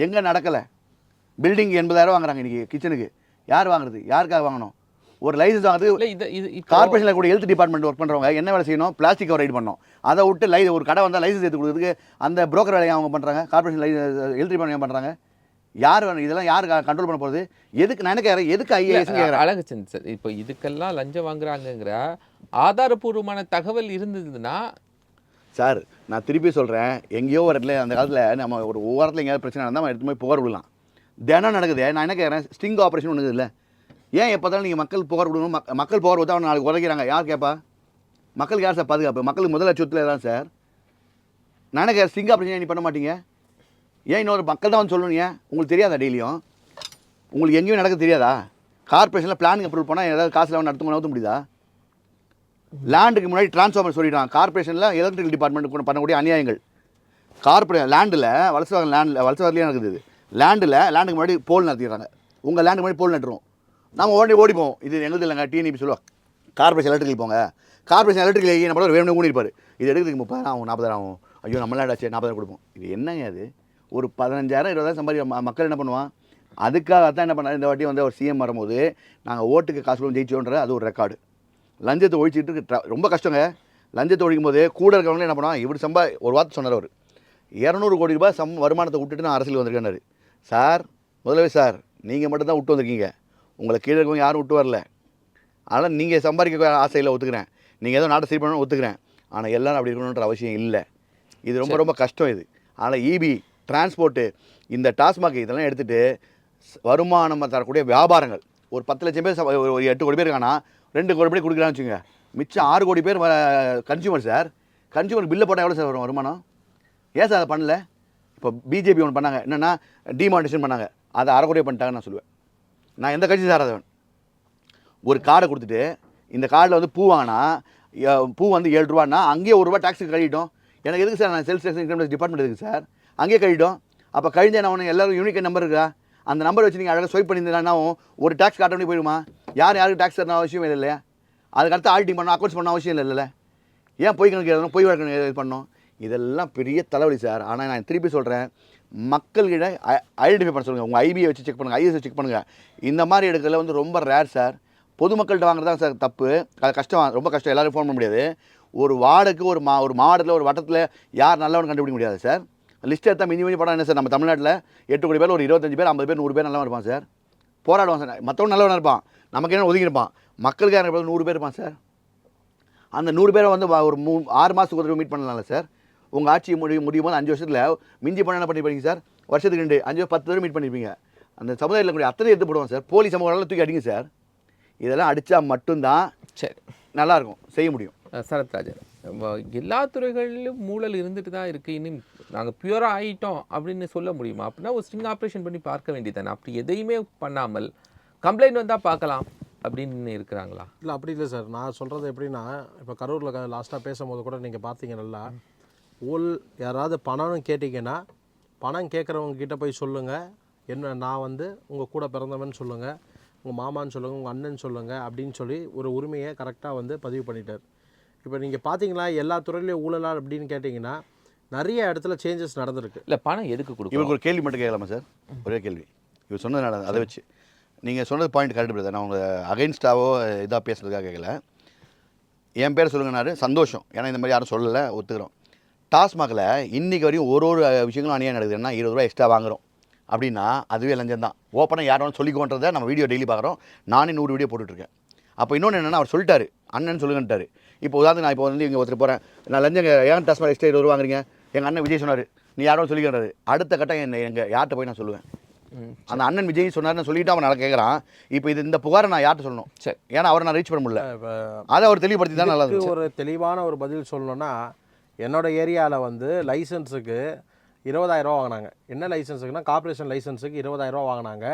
[SPEAKER 3] எங்கே நடக்கலை? பில்டிங் 80,000 வாங்குறாங்க இன்றைக்கி கிச்சனுக்கு. யார் வாங்குறது? யாருக்காக வாங்கணும்? ஒரு லைசன்ஸ் வாங்குறது கார்பரேஷனில் கூட ஹெல்த் டிபார்ட்மெண்ட் ஒர்க் பண்ணுறவங்க என்ன வேலை செய்யணும்? பிளாஸ்டிக் கவர் ரைட் பண்ணணும். அதை விட்டு ஒரு கடை வந்தால் லைசன்ஸ் எடுத்து கொடுக்குறதுக்கு அந்த புரோக்கர் வேலையை அவங்க பண்ணுறாங்க, கார்பரேஷன் ஹெல்த் டிபார்ட்மெண்ட் பண்ணுறாங்க. யார் வேணும்? இதெல்லாம் யார் கண்ட்ரோல் பண்ண போகிறது? எதுக்கு நான் கேட்குறேன், எதுக்கு ஐஏஎஸ் கேட்குறேன்?
[SPEAKER 1] அழகுச்சந்த் சார், இப்போ இதுக்கெல்லாம் லஞ்சம் வாங்குறாங்கங்கிற ஆதாரபூர்வமான தகவல் இருந்ததுன்னா
[SPEAKER 3] சார், நான் திருப்பி சொல்கிறேன், எங்கேயோ ஒரு இடத்துல அந்த காலத்தில் நம்ம ஒரு ஓரத்தில் எங்கேயாவது பிரச்சனை நடந்தால் நம்ம எடுத்து போய் புகார் விடலாம். தினம் நடக்குது. நான் என்ன கேட்குறேன், ஸ்டிங் ஆப்ரேஷன் ஒன்று இல்லை. ஏன் எப்போதாலும் நீங்கள் மக்கள் புகார் விடணும்? மக்கள் புகார் விட்டா அவன் நாளைக்கு உதைக்கிறாங்க, யார் கேட்பா? மக்களுக்கு யார் சார் பாதுகாப்பு? மக்களுக்கு முதல் அச்சுறுத்தல் தான் சார். நான் என்ன கேட்குறேன், ஸ்டிங் ஆப்ரேஷன் நீ பண்ண மாட்டீங்க? ஏன் இன்னொரு மக்கள் தான் வந்து சொல்லணும்? ஏன் உங்களுக்கு தெரியாதா? டெய்லியும் உங்களுக்கு எங்கேயும் நடக்க தெரியாதா? கார்பரேஷனில் பிளானிங் அப்ரூவல் போனால் ஏதாவது காசு இல்லாமல் நடத்த முடியுதா? லேண்டுக்கு முன்னாடி டிரான்ஸ்ஃபார்மர் சொல்லிட்டான். கார்பரேஷனில் எலக்ட்ரிக்கல் டிபார்ட்மெண்ட் பண்ணக்கூடிய அநியாயங்கள். லேண்டில் வலசவாரிலேயே நடக்குது. லேண்டுக்கு முன்னாடி போல் நடத்திடுறாங்க. உங்கள் லேண்டுக்கு முன்னாடி போல் நட்டுரும். நம்ம ஓடிப்போம். இது எங்களுக்கு இல்லைங்க, டிஎன்இபி சொல்லுவோம், கார்பரேஷன் எலக்ட்ரிக்கல் போங்க. கார்பரேஷன் எலக்ட்ரிக்கல் என்ன பண்ண வேணும் கூடியிருப்பார். இது எடுக்கிறதுக்கு 30,000 ஆகும், 40,000 ஆகும். ஐயோ நம்ம லேண்டாச்சு 40,000 கொடுப்போம். இது என்னங்க? அது ஒரு 15,000 20,000 சம்பாதிக்க மக்கள் என்ன பண்ணுவான்? அதுக்காகத்தான் என்ன பண்ணார், இந்த வாட்டி வந்து அவர் சிஎம் வரும்போது நாங்கள் ஓட்டுக்கு காசு கொடுத்து ஜெயிச்சோன்ற அது ஒரு ரெக்கார்டு. லஞ்சத்தை ஒழிச்சிட்டு ரொம்ப கஷ்டங்க. லஞ்சத்தை ஒழிக்கும் போது கூட இருக்கிறவங்களே என்ன பண்ணுவான், இவர் ஒரு வார்த்தை சொன்னார் அவர், 200 கோடி ரூபாய் வருமானத்தை விட்டுட்டு நான் அரசியல் வந்திருக்கேன்னாரு. சார், முதல்ல சார் நீங்கள் மட்டும் தான் விட்டு வந்திருக்கீங்க, உங்களை கீழே இருக்கவங்க யாரும் விட்டு வரல. ஆனால் நீங்கள் சம்பாதிக்க ஆசையில் ஒத்துக்கிறேன், நீங்கள் ஏதோ நாட்டை சரி பண்ணணும் ஒத்துக்கிறேன். ஆனால் எல்லோரும் அப்படி இருக்கணுன்ற அவசியம் இல்லை. இது ரொம்ப ரொம்ப கஷ்டம் இது. ஆனால் இபி, டிரான்ஸ்போர்ட்டு, இந்த டாஸ்மாக் இதெல்லாம் எடுத்துகிட்டு வருமானம் தரக்கூடிய வியாபாரங்கள் ஒரு 10 லட்சம் பேர், ஒரு 8 கோடி பேர் இருக்கானா 2 கோடி பேர் கொடுக்குறான்னு வச்சுங்க, மிச்சம் 6 கோடி பேர் கன்சியூமர். சார், கன்சியூமர் பில்லை போட்டால் எவ்வளோ சார் வரும் வருமானம்? ஏன் சார் அதை பண்ணல? இப்போ பிஜேபி ஒன்று பண்ணாங்க, என்னென்னா டிமானிட்டேஷன் பண்ணாங்க, அதை 1/2 கோடியே பண்ணிட்டாங்கன்னு நான் சொல்லுவேன். நான் எந்த கட்சி சார் அதவன் ஒரு கார்டை கொடுத்துட்டு இந்த கார்டில் வந்து பூ வாங்கினா பூ வந்து 7 ரூபான்னா அங்கேயே 1 ரூபா டேக்ஸுக்கு கழிட்டோம். எனக்கு எதுக்கு சார், நான் sales tax income tax department இருக்குது சார், அங்கேயே கழிட்டோம். அப்போ கழிஞ்ச என்ன ஒன்று எல்லாரும் யூனிக் நம்பர் இருக்கா, அந்த நம்பர் வச்சு நீங்கள் அழகாக ஸ்வைப் பண்ணியிருந்தீங்கன்னா ஒரு டேக்ஸ் காட்ட பண்ணி போயிடுமா? யாருக்கு டேக்ஸ் தரணும் அவசியம் இல்லை இல்லையா? அதுக்கடுத்து ஆடிட்டிங் பண்ணணும், அக்கௌண்ட்ஸ் பண்ண அவசியம் இல்லை. ஏன் பொய் கணக்கு எழுதணும், பொய் வழக்கு இது பண்ணணும்? இதெல்லாம் பெரிய தலைவலி சார். ஆனால் நான் திருப்பி சொல்கிறேன், மக்கள்கிட்ட ஐடென்டிஃபை பண்ண சொல்லுங்கள். உங்கள் ஐபியை வச்சு செக் பண்ணுங்கள், ஐஎஸ் செக் பண்ணுங்கள். இந்த மாதிரி எடுக்கிறதுல வந்து ரொம்ப ரேர் சார். பொதுமக்கள்கிட்ட வாங்குறது தான் சார் தப்பு. அது கஷ்டம், ரொம்ப கஷ்டம். எல்லோரும் ஃபோன் பண்ண முடியாது. ஒரு வார்டுக்கு ஒரு மாவட்டத்தில் ஒரு வட்டத்தில் யார் நல்லவன் கண்டுபிடிக்க முடியாது சார். லிஸ்ட் எடுத்தால் மிஞ்சி படம் என்ன சார், நம்ம தமிழ்நாட்டில் 8 கோடி பேர் ஒரு 25 பேர் 50 பேர் 100 பேர் நல்லவன் இருப்பான் சார். போராடுவான் சார். மற்றவன் நல்லவனாக இருப்பான், நமக்கு என்ன ஒதுங்கி இருப்பான். மக்களுக்காக 100 பேர் இருப்பான் சார். அந்த 100 பேரை வந்து ஒரு 6 மாதத்துக்கு ஒரு மீட் பண்ணலாம்ல சார். உங்கள் ஆட்சி முடியும் போது 5 வருஷத்தில் மிஞ்சி பண்ண என்ன பண்ணிப்பீங்க சார்? வருஷத்துக்கு 2 5 10 பேர் மீட் பண்ணியிருப்பீங்க. அந்த சமுதாயத்தில் கூடிய அத்தனை எடுத்து போடுவோம் சார். போலி சமூகம்லாம் தூக்கி அடிங்க சார். இதெல்லாம் அடித்தா மட்டும்தான்
[SPEAKER 1] சரி
[SPEAKER 3] நல்லாயிருக்கும், செய்ய முடியும்.
[SPEAKER 1] சரத்ராஜன், எல்லா துறைகளிலும் மூழல் இருந்துட்டு தான் இருக்குது. இன்னும் நாங்கள் பியூராக ஆகிட்டோம் அப்படின்னு சொல்ல முடியுமா? அப்படின்னா ஒரு ஸ்ட்ரிங் ஆப்ரேஷன் பண்ணி பார்க்க வேண்டியதானே. அப்படி எதையுமே பண்ணாமல் கம்ப்ளைண்ட் வந்தால் பார்க்கலாம் அப்படின்னு இருக்கிறாங்களா?
[SPEAKER 2] இல்லை அப்படி இல்லை சார். நான் சொல்கிறது எப்படின்னா, இப்போ கரூரில் லாஸ்ட்டாக பேசும்போது கூட நீங்கள் பார்த்தீங்க நல்லா, யாராவது பணம்னு கேட்டிங்கன்னா பணம் கேட்குறவங்க கிட்ட போய் சொல்லுங்கள், என்ன நான் வந்து உங்கள் கூட பிறந்தவன் சொல்லுங்கள், உங்கள் மாமான்னு சொல்லுங்கள், உங்கள் அண்ணன் சொல்லுங்கள் அப்படின்னு சொல்லி ஒரு உரிமையை கரெக்டாக வந்து பதிவு பண்ணிட்டார். இப்போ நீங்கள் பார்த்தீங்களா எல்லா துறையிலையும் ஊழலா அப்படின்னு கேட்டிங்கன்னா நிறைய இடத்துல சேஞ்சஸ் நடந்திருக்கு.
[SPEAKER 1] இல்லை பணம் எதுக்கு கொடுக்கும்?
[SPEAKER 3] இவருக்கு ஒரு கேள்வி மட்டும் கேட்கலாமா சார்? ஒரே கேள்வி. இவர் சொன்னதுனால அதை வச்சு நீங்கள் சொன்னது பாயிண்ட் கரெக்ட் பிரதர். நான் உங்கள் அகைன்ஸ்டாவோ இதாக பேசுறதுக்காக கேட்கல. என் பேர் சொல்லுங்கன்னாரு, சந்தோஷம். ஏன்னா இந்த மாதிரி யாரும் சொல்லலை, ஒத்துக்கிறோம். டாஸ்மாகில் இன்றைக்கி வரையும் ஒரு விஷயங்களும் அநியாயம் நடக்குதுன்னா 20 ரூபா எக்ஸ்ட்ரா வாங்குகிறோம் அப்படின்னா அதுவே லஞ்சம் தான். ஓப்பனாக யாரும் சொல்லிக்கோன்றதை நம்ம வீடியோ டெய்லி பார்க்குறோம். நானே 100 வீடியோ போட்டுட்ருக்கேன். அப்போ இன்னொன்று என்னென்னா, அவர் சொல்லிட்டாரு அண்ணன் சொல்லுங்கன்ட்டார். இப்போ உதாரணத்துக்கு நான் இப்போ வந்து இங்கே ஒருத்தர் போகிறேன், நான் லஞ்சங்க ஏன் டாஸ்மாக் எக்ஸ்ட்ரா 20 ரூபா வாங்குறீங்க, எங்கள் அண்ணன் விஜய் சொன்னார், நீ யாரும் சொல்லிக்கிறாரு. அடுத்த கட்டம் எங்கள் யார்கிட்ட போய் நான் சொல்லுவேன். அந்த அண்ணன் விஜய் சொன்னார்னு சொல்லிட்டு அவன் நல்லா கேட்குறான். இப்போ இந்த புகாரை நான் யார்கிட்ட சொல்லணும்? சரி, ஏன்னா அவரை நான் ரீச் பண்ண முடியல. அதை அவர் தெளிவுபடுத்தி தான் நல்லா
[SPEAKER 2] ஒரு தெளிவான ஒரு பதில் சொல்லணும்னா, என்னோட ஏரியாவில் வந்து லைசன்ஸுக்கு 20,000 ரூபா வாங்கினாங்க. என்ன லைசன்ஸுக்குன்னா கார்ப்பரேஷன் லைசன்ஸுக்கு 20,000 ரூபா வாங்கினாங்க.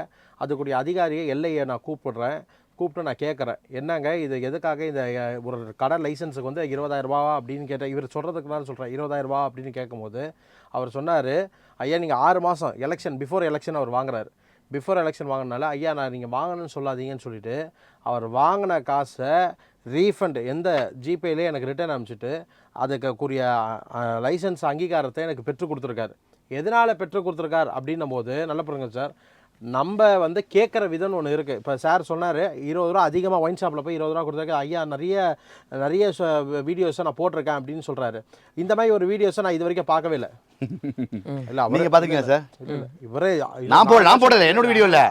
[SPEAKER 2] அதுக்குரிய அதிகாரியை எல்ஐயை நான் கூப்பிட்டு நான் கேட்குறேன், என்னங்க இது எதுக்காக இந்த ஒரு கடை லைசன்ஸுக்கு வந்து 20,000 ரூபாவா அப்படின்னு கேட்டேன். இவர் சொல்கிறதுக்கு நான் சொல்கிறேன் 20,000 ரூபா அப்படின்னு கேட்கும்போது அவர் சொன்னார், ஐயா நீங்கள் 6 மாதம் எலெக்ஷன் பிஃபோர் எலெக்ஷன் அவர் வாங்குறாரு. பிஃபோர் எலெக்ஷன் வாங்கினால ஐயா நான் நீங்கள் வாங்கணும்னு சொல்லாதீங்கன்னு சொல்லிவிட்டு அவர் வாங்கின காசை ரீஃபண்ட் எந்த ஜிபேலே எனக்கு ரிட்டர்ன் அனுப்பிச்சிட்டு அதுக்குரிய லைசன்ஸ் அங்கீகாரத்தை எனக்கு பெற்றுக் கொடுத்துருக்காரு. எதனால் பெற்றுக் கொடுத்துருக்கார் அப்படின்னும் போது நல்லா பாருங்க சார், நம்ம வந்து கேட்குற விதம்னு ஒன்று இருக்குது. இப்போ சார் சொன்னார் 20 ரூபா அதிகமாக ஒயின் ஷாப்பில் போய் 20 ரூபா கொடுத்தாக்க ஐயா நிறைய வீடியோஸை நான் போட்டிருக்கேன் அப்படின்னு சொல்கிறாரு. இந்த மாதிரி ஒரு வீடியோஸை நான் இது வரைக்கும் பார்க்கவே இல்லை.
[SPEAKER 3] இல்லை நீங்கள் பார்த்துக்கங்க சார்.
[SPEAKER 2] இவரே
[SPEAKER 3] நான் போடல, என்னோட வீடியோ இல்லை,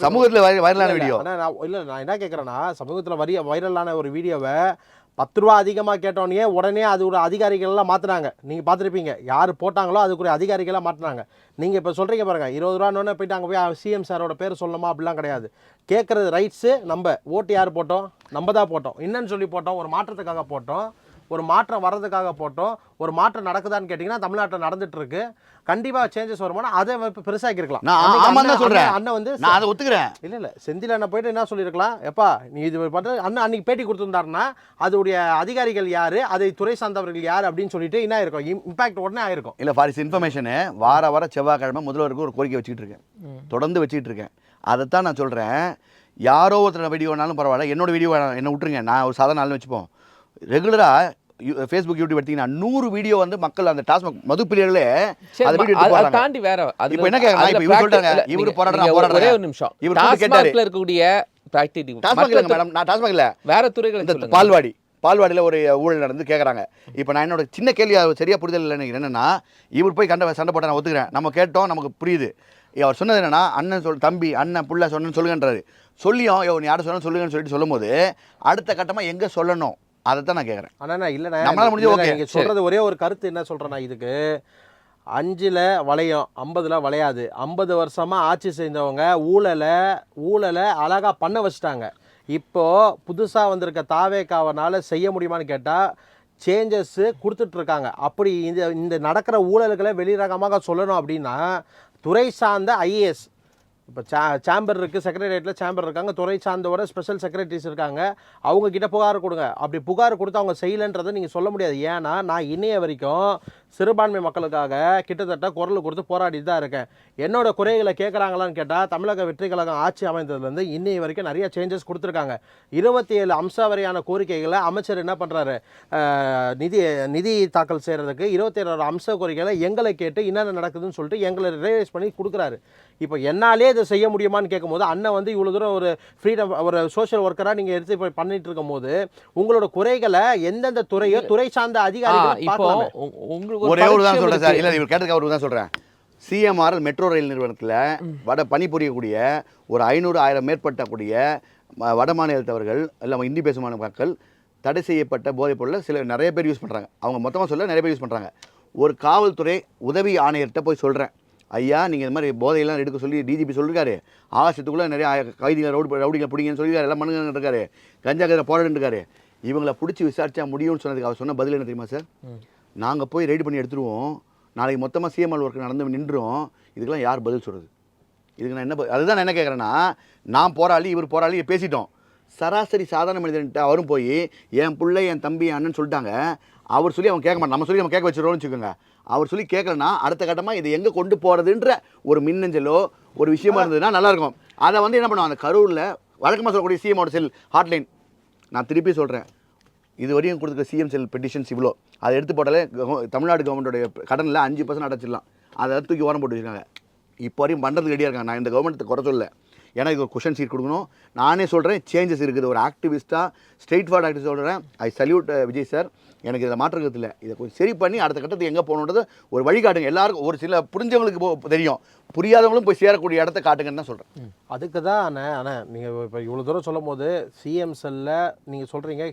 [SPEAKER 3] சமூகத்தில் வைரலான வீடியோ.
[SPEAKER 2] இல்லை நான் என்ன கேட்குறேன்னா, சமூகத்தில் வைரலான ஒரு வீடியோவை 10 ரூபா அதிகமாக கேட்டோன்னே உடனே அது ஒரு அதிகாரிகள்லாம் மாற்றினாங்க. நீங்கள் பார்த்துருப்பீங்க, யார் போட்டாங்களோ அதுக்குரிய அதிகாரிகளாக மாற்றினாங்க. நீங்கள் இப்போ சொல்கிறீங்க பாருங்கள் 20 ரூபான்னு போயிட்டு அங்கே போய் சிஎம் சாரோட பேர் சொல்லணுமா அப்படிலாம் கிடையாது. கேட்குறது ரைட்ஸு. நம்ம ஓட்டு யார் போட்டோம்? நம்ம தான் போட்டோம். என்னன்னு சொல்லி போட்டோம்? ஒரு மாற்றத்துக்காக போட்டோம், ஒரு மாற்றம் வர்றதுக்காக போட்டோம். ஒரு மாற்றம் நடக்குதான்னு கேட்டிங்கன்னா தமிழ்நாட்டில் நடந்துகிட்ருக்கு. கண்டிப்பாக சேஞ்சஸ் வருமானா அதை இப்போ பெருசாக்கிருக்கலாம். அண்ணன் வந்து
[SPEAKER 3] நான் அதை ஒத்துக்கிறேன்.
[SPEAKER 2] இல்லை செந்தில் அண்ணன் போயிட்டு என்ன சொல்லியிருக்கலாம், எப்பா நீ இது பண்ணுற அண்ணன் அன்றைக்கி பேட்டி கொடுத்துருந்தாருன்னா அதோடைய அதிகாரிகள் யார், அதை துறை சார்ந்தவர்கள் யார் அப்படின்னு சொல்லிட்டு என்ன ஆயிருக்கும், இம்பாக்ட் உடனே ஆயிருக்கும்.
[SPEAKER 3] இல்லை ஃபார் இஸ் இன்ஃபர்மேஷனு வார செவ்வாய்க்கிழமை முதல்வருக்கு ஒரு கோரிக்கை வச்சுக்கிட்டு இருக்கேன், தொடர்ந்து வச்சுக்கிட்டு இருக்கேன். அதைத்தான் நான் சொல்கிறேன். யாரோ ஒருத்தர் வீடியோனாலும் பரவாயில்ல, என்னோட வீடியோ என்ன விட்டுருங்க, நான் ஒரு சாதாரண நாள்னு வச்சுப்போம். ரெகுலராக ஃபேஸ்புக் யூடியூப் எடுத்தீங்கன்னா 100 வீடியோ வந்து மக்கள் அந்த டாஸ்மாக் மதுப்பிரியர்களே அதை வீடியோ எடுத்து தாண்டி வேற. இப்போ என்ன கேட்கலாம், இப்போ இவர் சொல்றாங்க இவர் போராடுறாங்க
[SPEAKER 1] ஒரே ஒரு நிமிஷம்,
[SPEAKER 3] இவர் கேட்டாரு
[SPEAKER 1] இருக்கக்கூடிய பிராக்டிகல்
[SPEAKER 3] டாஸ்மாக் இல்ல மேடம், நான் டாஸ்மாக் இல்ல
[SPEAKER 1] வேற துறைகள் சொல்லுங்க.
[SPEAKER 3] பால்வாடியில் ஒரு ஊழல் நடந்து கேட்குறாங்க. இப்போ நான் என்னோட சின்ன கேள்வி சரியாக புரிதல் இல்லைன்னு என்னென்னா, இவர் போய் சண்டை போட்ட நான் ஒத்துக்கிறேன், நம்ம கேட்டோம், நமக்கு புரியுது. அவர் சொன்னது என்னன்னா, அண்ணன் தம்பி அண்ணன் புள்ள சொன்னு சொல்லுங்கன்றாரு. சொல்லியும் நீ யாரை சொன்ன சொல்லுங்கன்னு சொல்லிட்டு சொல்லும் போது அடுத்த கட்டமாக எங்கே சொல்லணும் அதை தான் நான் கேட்குறேன்.
[SPEAKER 2] ஆனால் இல்லை நம்மளால முடிஞ்சு ஓகே நீங்கள் சொல்கிறது ஒரே ஒரு கருத்து என்ன சொல்கிறேன்னா, இதுக்கு 5ல் வளையும் 50ல் வளையாது. 50 வருஷமாக ஆட்சி செய்தவங்க ஊழலை அழகாக பண்ண வச்சுட்டாங்க. இப்போது புதுசாக வந்திருக்க தாவேக்காவனால் செய்ய முடியுமான்னு கேட்டால் சேஞ்சஸ்ஸு கொடுத்துட்ருக்காங்க. அப்படி இந்த நடக்கிற ஊழல்களை வெளிரகமாக சொல்லணும் அப்படின்னா துறை சார்ந்த ஐஏஎஸ் இப்போ சேம்பர் இருக்குது, செக்ரட்டரியேட்டில் சேம்பர் இருக்காங்க, துறை சார்ந்தோட ஸ்பெஷல் செக்ரட்டரிஸ் இருக்காங்க. அவங்க கிட்ட புகார் கொடுங்க. அப்படி புகார் கொடுத்து அவங்க செய்யலைன்றதை நீங்கள் சொல்ல முடியாது. ஏன்னா நான் இன்னைய வரைக்கும் சிறுபான்மை மக்களுக்காக கிட்டத்தட்ட குரல் கொடுத்து போராடிட்டு தான் இருக்கேன். என்னோட குறைகளை கேட்குறாங்களான்னு கேட்டால் தமிழக வெற்றி கழகம் ஆட்சி அமைந்ததுலேருந்து இன்னைய வரைக்கும் நிறைய சேஞ்சஸ் கொடுத்துருக்காங்க. 27 அம்சம் வரையான கோரிக்கைகளை அமைச்சர் என்ன பண்ணுறாரு, நிதி தாக்கல் செய்கிறதுக்கு 27 அம்ச கோரிக்கைகளை எங்களை கேட்டு என்னென்ன நடக்குதுன்னு சொல்லிட்டு எங்களை ரியலைஸ் பண்ணி கொடுக்குறாரு. இப்போ என்னாலே இதை செய்ய முடியுமான்னு கேட்கும்போது அண்ணன் வந்து இவ்வளோ தூரம் ஒரு ஃப்ரீடம் ஒரு சோஷியல் ஒர்க்கராக நீங்கள் எடுத்து போய் பண்ணிட்டு இருக்கும் போது உங்களோட குறைகளை எந்தெந்த துறையோ துறை சார்ந்த அதிகாரிகள்
[SPEAKER 1] இப்போ
[SPEAKER 2] பார்க்கலாமே.
[SPEAKER 1] உங்களுக்கு
[SPEAKER 3] ஒரே ஒரு தான்
[SPEAKER 1] பரிச்சயம்
[SPEAKER 3] சொல்கிறேன் சார்,
[SPEAKER 1] இருக்கு.
[SPEAKER 3] இல்லை இவர் கேட்டதுக்கு அவருக்கு தான் சொல்கிறேன். சிஎம்ஆர்எல் மெட்ரோ ரயில் நிறுவனத்தில் பணிபுரியக்கூடிய ஒரு 500,000 மேற்பட்டக்கூடிய வட மாநிலத்தவர்கள் இல்லை இந்தி பேசும் மக்கள் தடை செய்யப்பட்ட போதைப் பொருளை நிறைய பேர் யூஸ் பண்ணுறாங்க. அவங்க மொத்தமாக சொல்ல நிறைய பேர் யூஸ் பண்ணுறாங்க. ஒரு காவல்துறை உதவி ஆணையர்கிட்ட போய் சொல்கிறேன், ஐயா நீங்கள் இந்த மாதிரி போதையெல்லாம் எடுக்க சொல்லி டிஜிபி சொல்லியிருக்காரு, ஆகாசத்துக்குள்ளே நிறைய கைதிகள் ரவுடிகளை பிடிங்கன்னு சொல்லியிருக்காரு, எல்லாம் மனுங்க இருக்காரு, கஞ்சா கதை போராடிட்டு இருக்காரு. இவங்களை பிடிச்சி விசாரிச்சா முடியும்னு சொன்னதுக்கு அவர் சொன்ன பதில் என்ன தெரியுமா சார்? நாங்கள் போய் ரெடி பண்ணி எடுத்துருவோம், நாளைக்கு மொத்தமாக சிஎம்எல் ஒர்க் நடந்து நின்றுரும், இதுக்கெல்லாம் யார் பதில் சொல்கிறது? இதுக்கு நான் என்ன அதுதான் நான் என்ன கேட்குறேன்னா, நான் போராளி இவர் போராளி பேசிட்டோம். சராசரி சாதாரண மனிதன்ட்டு அவரும் போய் என் பிள்ளை என் தம்பி அண்ணன் சொல்லிட்டாங்க, அவர் சொல்லி அவன் கேட்க மாட்டான், நம்ம சொல்லி நம்ம கேட்க வச்சுருவோம்னு வச்சுக்கோங்க. அவர் சொல்லி கேட்கலன்னா அடுத்த கட்டமாக இதை எங்கே கொண்டு போகிறதுன்ற ஒரு மின்னஞ்சலோ ஒரு விஷயமா இருந்ததுன்னா நல்லாயிருக்கும். அதை வந்து என்ன பண்ணுவோம், அந்த கரூரில் வழக்கமாக சொல்லக்கூடிய சிஎம்மோட செல் ஹாட்லைன், நான் திருப்பி சொல்கிறேன், இது வரையும் கொடுத்துருக்க சிஎம் செல் பெட்டிஷன்ஸ் இவ்வளோ, அதை எடுத்து போட்டாலே தமிழ்நாடு கவர்மெண்ட்டோடைய கடனில் 5% அடைச்சிடலாம். அதை தூக்கி ஓரம் போட்டு வச்சுருக்காங்க. இப்போ வரையும் பண்ணுறதுக்கு ரெடியாக இருக்காங்க. நான் இந்த கவர்மெண்ட்டை குறை சொல்ல, ஏன்னா இது ஒரு கொஷன் சீட் கொடுக்கணும். நானே சொல்கிறேன் சேஞ்சஸ் இருக்குது. ஒரு ஆக்டிவிஸ்ட்டாக ஸ்ட்ரெயிட் ஃபார்வர்ட் ஆக்டிவிஸ்ட் சொல்கிறேன். ஐ சல்யூட் விஜய் சார். எனக்கு இதில் மாற்றங்கிறது இல்லை. இதை கொஞ்சம் சரி பண்ணி அடுத்த கட்டத்துக்கு எங்கே போகணுன்றது ஒரு வழி காட்டுங்க. எல்லாருக்கும் ஒரு சில புரிஞ்சவங்களுக்கு தெரியும், புரியாதவங்களும் போய் சேரக்கூடிய இடத்த காட்டுங்கன்னு தான் சொல்கிறேன்.
[SPEAKER 2] அதுக்கு தான் அண்ணா நீங்கள் இப்போ இவ்வளோ தூரம் சொல்லும் போது சிஎம் செல்ல நீங்கள் சொல்கிறீங்க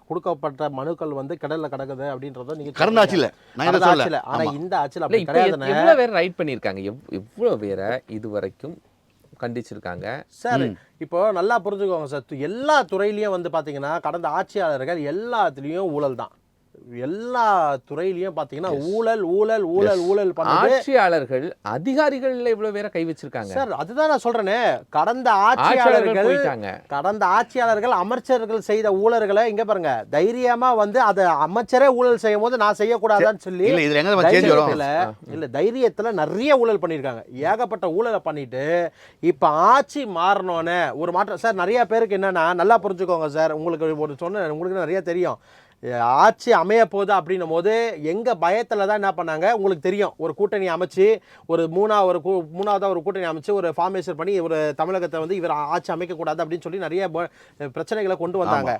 [SPEAKER 2] கொடுக்கப்பட்ட மனுக்கள் வந்து கடலில் கிடக்குது அப்படின்றத நீங்கள்
[SPEAKER 3] கடந்த ஆட்சியில் நான் இதை சொல்ல.
[SPEAKER 2] ஆனால் இந்த ஆட்சியில்
[SPEAKER 1] இல்ல,
[SPEAKER 2] அப்படி
[SPEAKER 1] இப்ப
[SPEAKER 2] கிடையாதுண்ணே.
[SPEAKER 1] எவ்வளவு பேர் ரைட் பண்ணியிருக்காங்க, எவ்வளவு பேரை இது வரைக்கும் கண்டிச்சிருக்காங்க?
[SPEAKER 2] சார் இப்போ நல்லா புரிஞ்சுக்கோங்க சார், எல்லா துறையிலையும் வந்து பார்த்தீங்கன்னா கடந்த ஆட்சியாளர்கள் எல்லாத்துலேயும் ஊழல் தான். எல்லா துறையிலையும் பார்த்தீங்கன்னா ஊழல் ஊழல் ஊழல் ஊழல் பண்ணது
[SPEAKER 1] ஆட்சியாளர்கள் அதிகாரிகள் இவ்வளவு பேரை கை வச்சிருக்காங்க
[SPEAKER 2] சார். அதுதான் நான் சொல்றேனே, கடந்த
[SPEAKER 1] ஆட்சியாளர்கள் போயிட்டாங்க.
[SPEAKER 2] கடந்த ஆட்சியாளர்கள் அமைச்சர்கள் செய்த ஊழல்களை இங்க பாருங்க, தைரியமா வந்து அதை அமைச்சரே ஊழல் செய்யும் போது நான் செய்யக்கூடாதான்னு சொல்லி
[SPEAKER 3] இல்லை இதில் எங்கே சேஞ்ச் வரும்?
[SPEAKER 2] இல்ல தைரியத்துல நிறைய ஊழல் பண்ணியிருக்காங்க, ஏகப்பட்ட ஊழலை பண்ணிட்டு இப்ப ஆட்சி மாறணும்னு ஒரு மாற்றம். சார் நிறைய பேருக்கு என்னன்னா நல்லா புரிஞ்சுக்கோங்க சார், உங்களுக்கு ஒரு சொன்ன உங்களுக்கு நிறைய தெரியும், ஆட்சி அமைய போகுது அப்படின்னும் போது எங்க பயத்துல தான் என்ன பண்ணாங்க உங்களுக்கு தெரியும், ஒரு கூட்டணி அமைச்சு ஒரு மூணாவதா ஒரு கூட்டணி அமைச்சு ஒரு ஃபார்மேஷன் பண்ணி ஒரு தமிழகத்தை வந்து இவர் ஆட்சி அமைக்கக்கூடாது அப்படின்னு சொல்லி நிறைய பிரச்சனைகளை கொண்டு வந்தாங்க.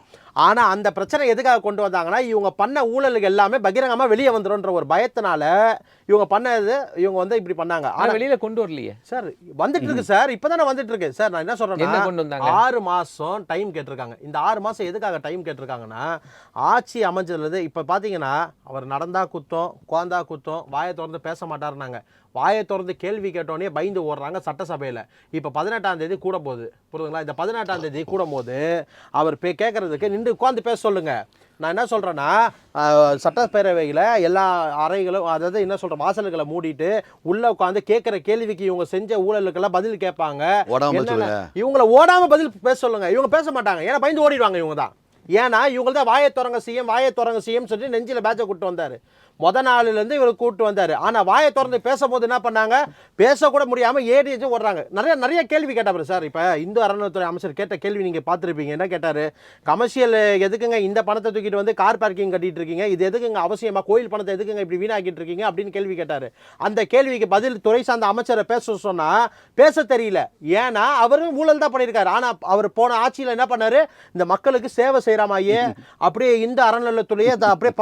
[SPEAKER 2] ஆனா அந்த பிரச்சனை எதுக்காக கொண்டு வந்தாங்கன்னா இவங்க பண்ண ஊழலுக்கு எல்லாமே பகிரங்கமா வெளியே வந்துடும்ன்ற ஒரு பயத்தினால இவங்க பண்ணது இவங்க வந்து இப்படி பண்ணாங்க.
[SPEAKER 1] ஆனா வெளியில கொண்டு வரலையே
[SPEAKER 2] சார், வந்துட்டு இருக்கு சார், இப்பதானே வந்துட்டு இருக்கு சார். நான் என்ன சொல்றேன்னா
[SPEAKER 1] கொண்டு வந்தாங்க
[SPEAKER 2] 6 மாசம் டைம் கேட்டிருக்காங்க. இந்த 6 மாசம் எதுக்காக டைம் கேட்டிருக்காங்கன்னா ஆட்சி அமைஞ்சதுல இப்ப பாத்தீங்கன்னா அவர் நடந்தா குத்தம் குழந்தா குத்தம், வாயை திறந்து பேச மாட்டாருனாங்க, வாயை திறந்து கேள்வி கேட்டோடனே பயந்து ஓடுறாங்க சட்டசபையில். இப்போ 18ஆம் தேதி கூட போகுது, புரியுதுங்களா? இந்த 18ஆம் தேதி கூடும் போது அவர் கேட்கறதுக்கு நின்று உட்காந்து பேச சொல்லுங்க. நான் என்ன சொல்கிறேன்னா சட்டப்பேரவையில் எல்லா அறைகளும், அதாவது என்ன சொல்கிறேன், வாசல்களை மூடிட்டு உள்ளே உட்காந்து கேட்குற கேள்விக்கு இவங்க செஞ்ச ஊழலுக்கெல்லாம் பதில் கேட்பாங்க. இவங்களை ஓடாமல் பதில் பேச சொல்லுங்க. இவங்க பேச மாட்டாங்க, ஏன்னா பயந்து ஓடிடுவாங்க இவங்க தான். ஏன்னா இவங்க தான் வாயை திறங்க சிஎம் சொல்லி நெஞ்சில் பேட்சை கூப்பிட்டு வந்தார். நாளிலேருந்து இவர் கூப்பிட்டு வந்தார். ஆனால் வாயை திறந்து பேசும்போது என்ன பண்ணாங்க, பேசக்கூட முடியாமல் ஏடி வச்சு ஓடுறாங்க. நிறைய கேள்வி கேட்டார் சார். இப்போ இந்து அறநிலையத்துறை அமைச்சர் கேட்ட கேள்வி நீங்கள் பார்த்துருப்பீங்க. என்ன கேட்டார், கமர்ஷியல் எதுக்குங்க இந்த பணத்தை தூக்கிட்டு வந்து கார் பார்க்கிங் கட்டிட்டு இருக்கீங்க, இது எதுக்குங்க அவசியமாக, கோயில் பணத்தை எதுக்குங்க இப்படி வீணாக்கிட்டு இருக்கீங்க அப்படின்னு கேள்வி கேட்டார். அந்த கேள்விக்கு பதில் துறை சார்ந்த அமைச்சரை பேச சொன்னால் பேச தெரியல. ஏன்னா அவரும் ஊழல் தான் பண்ணியிருக்காரு. ஆனால் அவர் போன ஆட்சியில் என்ன பண்ணார், இந்த மக்களுக்கு சேவை செய்கிற மாதிரியே அப்படியே இந்த அறநிலையத்துறையே அப்படியே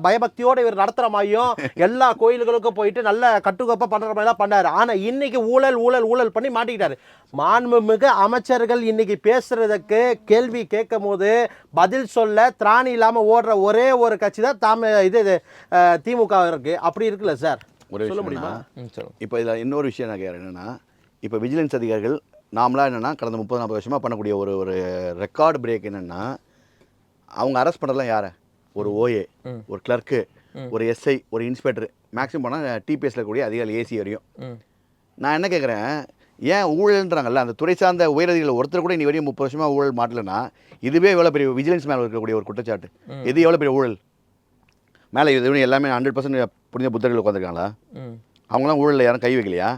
[SPEAKER 2] பயபக்தியோடு இவர் நடத்துகிற மாதிரியும் எல்லா கோயில்களுக்கும் போயிட்டு நல்ல கட்டுக்கோப்பா பண்ற மாதிரி தான் பண்ணாரு. ஆனா இன்னைக்கு ஊழல் ஊழல் ஊழல் பண்ணி மாட்டிக்கிட்டாரு. மாண்புமிகு அமைச்சர்கள் இன்னைக்கு பேசுறதுக்கு கேள்வி கேட்கும் போது பதில் சொல்ல திராணி இல்லாம ஓடுற ஒரே ஒரு கட்சி தான் திமுக இருக்கு. அப்படி இருக்குல்ல சார், சொல்ல முடியுமா?
[SPEAKER 3] இப்போ இதில் இன்னொரு விஷயம் நான் கேட்குறேன், என்னன்னா இப்போ விஜிலன்ஸ் அதிகாரிகள் நாமளாக என்னென்னா கடந்த 30-40 வருஷமாக பண்ணக்கூடிய ஒரு ரெக்கார்டு பிரேக் என்னென்னா, அவங்க அரெஸ்ட் பண்ணுறதுலாம் யாரை, ஒரு ஓஏ, ஒரு கிளர்க்கு, ஒரு எஸ்ஐ, ஒரு இன்ஸ்பெக்டர், மேக்ஸிமம் போனால் டிபிஎஸ்ல கூடிய அதிகாரி ஏசி வரையும். நான் என்ன கேட்குறேன், ஏன் ஊழல்ன்றாங்கல்ல, அந்த துறை சார்ந்த உயரதிகள் ஒருத்தர் கூட இனி வரையும் 30 வருஷமாக ஊழல் மாட்டலைன்னா இதுவே எவ்வளோ பெரிய விஜிலன்ஸ் மேலே இருக்கக்கூடிய ஒரு குற்றச்சாட்டு. இது எவ்வளோ பெரிய ஊழல். மேலே இது எல்லாமே 100% புரிஞ்ச புத்தர்கள் உட்காந்துருக்காங்களா? அவங்களாம் ஊழலில் யாரும் கை வைக்கலையா?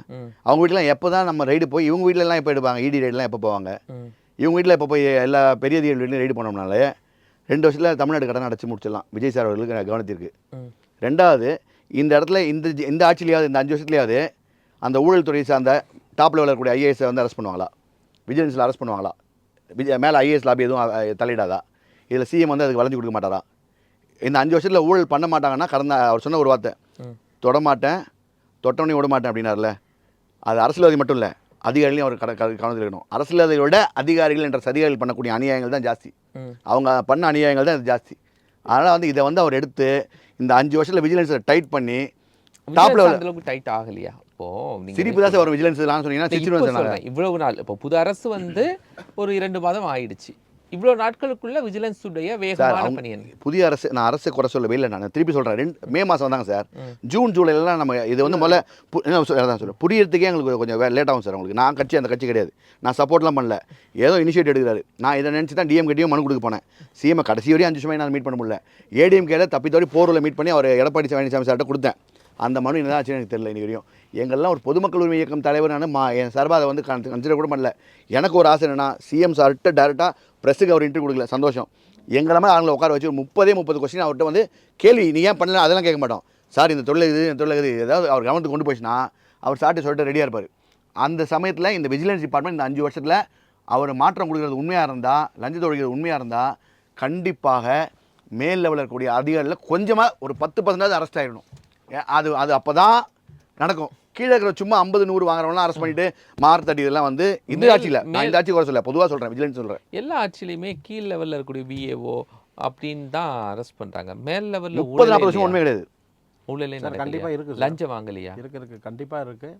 [SPEAKER 3] அவங்க வீட்டிலாம் எப்போ தான் நம்ம ரைடு போய் இவங்க வீட்டிலலாம் எப்போ எடுப்பாங்க? இடி ரைடெலாம் எப்போ போவாங்க? இவங்க வீட்டில் எப்போ போய் எல்லா பெரிய அதிகாரி வீட்லையும் ரைடு பண்ணோம்னாலே 2 வருஷத்தில் தமிழ்நாடு கடன் அடைச்சி முடிச்சிடலாம். விஜய் சார் அவர்களுக்கு கவனத்திற்கு. ரெண்டாவது, இந்த இடத்துல இந்த ஆட்சியிலையாவது இந்த 5 வருஷத்துலையாவது அந்த ஊழல் துறை சார்ந்த டாப் லெவலில் இருக்கக்கூடிய ஐஏஎஸை வந்து அரெஸ்ட் பண்ணுவாங்களா? விஜிலன்ஸில் அரெஸ்ட் பண்ணுவாங்களா? மேலே ஐஏஎஸ் லாபி எதுவும் தலையிடாதா? இதில் சிஎம் வந்து அதுக்கு வளைஞ்சு கொடுக்க மாட்டாரா? இந்த 5 வருஷத்தில் ஊழல் பண்ண மாட்டாங்கன்னா அவர் சொன்ன ஒரு வார்த்தை, தொடமாட்டேன், தொட்டவனே விட மாட்டேன் அப்படின்னார்ல, அது அரசியல்வாதி மட்டும் இல்லை, அதிகாரிகளையும் அவர் கவனத்தில் இருக்கணும். அரசியல்வாதிகளை விட அதிகாரிகள் என்ற அதிகாரிகள் பண்ணக்கூடிய அநியாயங்கள் தான் ஜாஸ்தி. அவங்க பண்ண அநியாயங்கள் தான் இது ஜாஸ்தி. அதனால் வந்து இதை வந்து அவர் எடுத்து இந்த 5 வருஷத்தில் விஜிலன்ஸை டைட் பண்ணி டாப் லெவலில்
[SPEAKER 1] டைட் ஆகலையா? இப்போ
[SPEAKER 3] சிரிப்பு தான் சார் வரும். விஜிலன்ஸ் சொன்னீங்கன்னா
[SPEAKER 1] இவ்வளவு நாள் இப்போ புது அரசு வந்து ஒரு 2 மாதம் ஆயிடுச்சு. இவ்வளோ நாட்களுக்குள்ள விஜிலன்ஸ் உடைய வேகமான பணி என்ன?
[SPEAKER 3] புதிய அரசு, நான் அரசு குறை சொல்லவே இல்லை, நான் திருப்பி சொல்கிறேன். மே மாதம் வந்தாங்க சார். ஜூன் ஜூலைலாம் நம்ம இது வந்து முதல்ல தான் சொல்லுவேன், புரியறதுக்கே எங்களுக்கு கொஞ்சம் லேட் ஆகும் சார். உங்களுக்கு நான் அந்த கட்சி கிடையாது, நான் சப்போர்ட்லாம் பண்ணல, ஏதோ இனிஷியேட் எடுக்கிறாரு. நான் இதை நினச்சி தான் டிஎம்கேட்டையும் மனு கொடுக்க போனேன். சிஎம் கடைசி வரையும் 5 வருஷமாக நான் மீட் பண்ண முடியல. ஏடிஎம்கேல தப்பித்தோடி போரூரில் மீட் பண்ணி அவர் எடப்பாடி பழனிசாமி சார்கிட்ட கொடுத்தேன். அந்த மனு என்ன ஆச்சுன்னு எனக்கு தெரியல. இனி வரையும் எங்கெல்லாம் ஒரு பொதுமக்கள் உரிமை இயக்கம் தலைவர் என் சார்பாக அதை வந்து கன்சிடர் கூட பண்ணல. எனக்கு ஒரு ஆசை என்னன்னா, சிஎம் சார்கிட்ட டேரெக்டாக ப்ரெஸ்ஸுக்கு அவர் இன்டர்வியூ கொடுக்கல, சந்தோஷம். எங்களமே அவங்கள உட்கார வச்சு ஒரு 30 கொஸ்டின் அவர்கிட்ட வந்து கேள்வி, நீ ஏன் பண்ணல அதெல்லாம் கேட்க மாட்டோம் சார். இந்த தொழில் இது ஏதாவது அவர் கவனத்துக்கு கொண்டு போச்சுன்னா அவர் சார்ட்டு சொல்லிட்டு ரெடியாக இருப்பார். அந்த சமயத்தில் இந்த விஜிலன்ஸ் டிபார்ட்மெண்ட் இந்த 5 வருஷத்தில் அவர் மாற்றம் கொடுக்குறது உண்மையாக இருந்தால், லஞ்சத்தை ஒழிக்கிறது உண்மையாக இருந்தால், கண்டிப்பாக மேல் லெவலில் இருக்கக்கூடிய அதிகாரியில் கொஞ்சமாக ஒரு 10% அரெஸ்ட் ஆகிடணும். அது அப்போ தான் நடக்கும். கீழே இருக்கிற சும்மா 50-100 வாங்குறவங்களாம் அரெஸ்ட் பண்ணிட்டு மார்த்தடி இதெல்லாம் வந்து இந்த ஆட்சியில், நான் இந்த ஆட்சி கூட சொல்ல, பொதுவாக சொல்கிறேன், விஜிலன்ஸ் சொல்கிறேன்.
[SPEAKER 1] எல்லா ஆட்சியிலையுமே கீழ் லெவலில் இருக்கக்கூடிய விஏஓ அப்படின்னு தான் அரெஸ்ட் பண்ணுறாங்க. மேல் லெவலில்
[SPEAKER 3] 30-40 வருஷம் உண்மை கிடையாது.
[SPEAKER 1] ஊழலே
[SPEAKER 2] கண்டிப்பாக இருக்குது.
[SPEAKER 1] லஞ்சம் வாங்கலையா?
[SPEAKER 2] இருக்குது, கண்டிப்பாக இருக்குது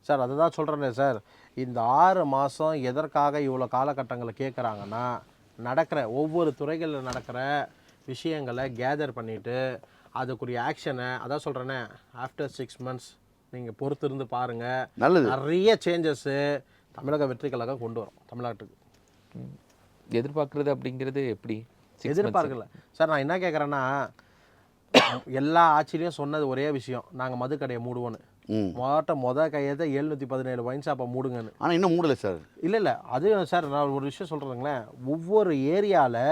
[SPEAKER 2] சார். அதை தான் சொல்கிறேனே சார், இந்த 6 மாதம் எதற்காக இவ்வளோ காலகட்டங்களை கேட்குறாங்கன்னா, நடக்கிற ஒவ்வொரு துறைகளில் நடக்கிற விஷயங்களை கேதர் பண்ணிவிட்டு அதுக்குரிய ஆக்ஷனை, அதான் சொல்கிறேனே, ஆஃப்டர் 6 months நீங்கள் பொறுத்திருந்து பாருங்கள், நல்லது, நிறைய சேஞ்சஸ்ஸு தமிழக வெற்றி கழகம் கொண்டு வரும் தமிழ்நாட்டுக்கு.
[SPEAKER 1] எதிர்பார்க்குறது அப்படிங்கிறது எப்படி?
[SPEAKER 2] எதிர்பார்க்கல சார். நான் என்ன கேட்குறேன்னா, எல்லா ஆட்சியிலையும் சொன்னது ஒரே விஷயம், நாங்கள் மதுக்கடையை மூடுவோன்னு. மொதல் கையத்தை 717 ஒயின் ஷாப்பை மூடுங்கன்னு.
[SPEAKER 3] ஆனால் இன்னும் மூடலை சார்.
[SPEAKER 2] இல்லை அது சார், நான் ஒரு விஷயம் சொல்கிறேங்களேன், ஒவ்வொரு ஏரியாவில்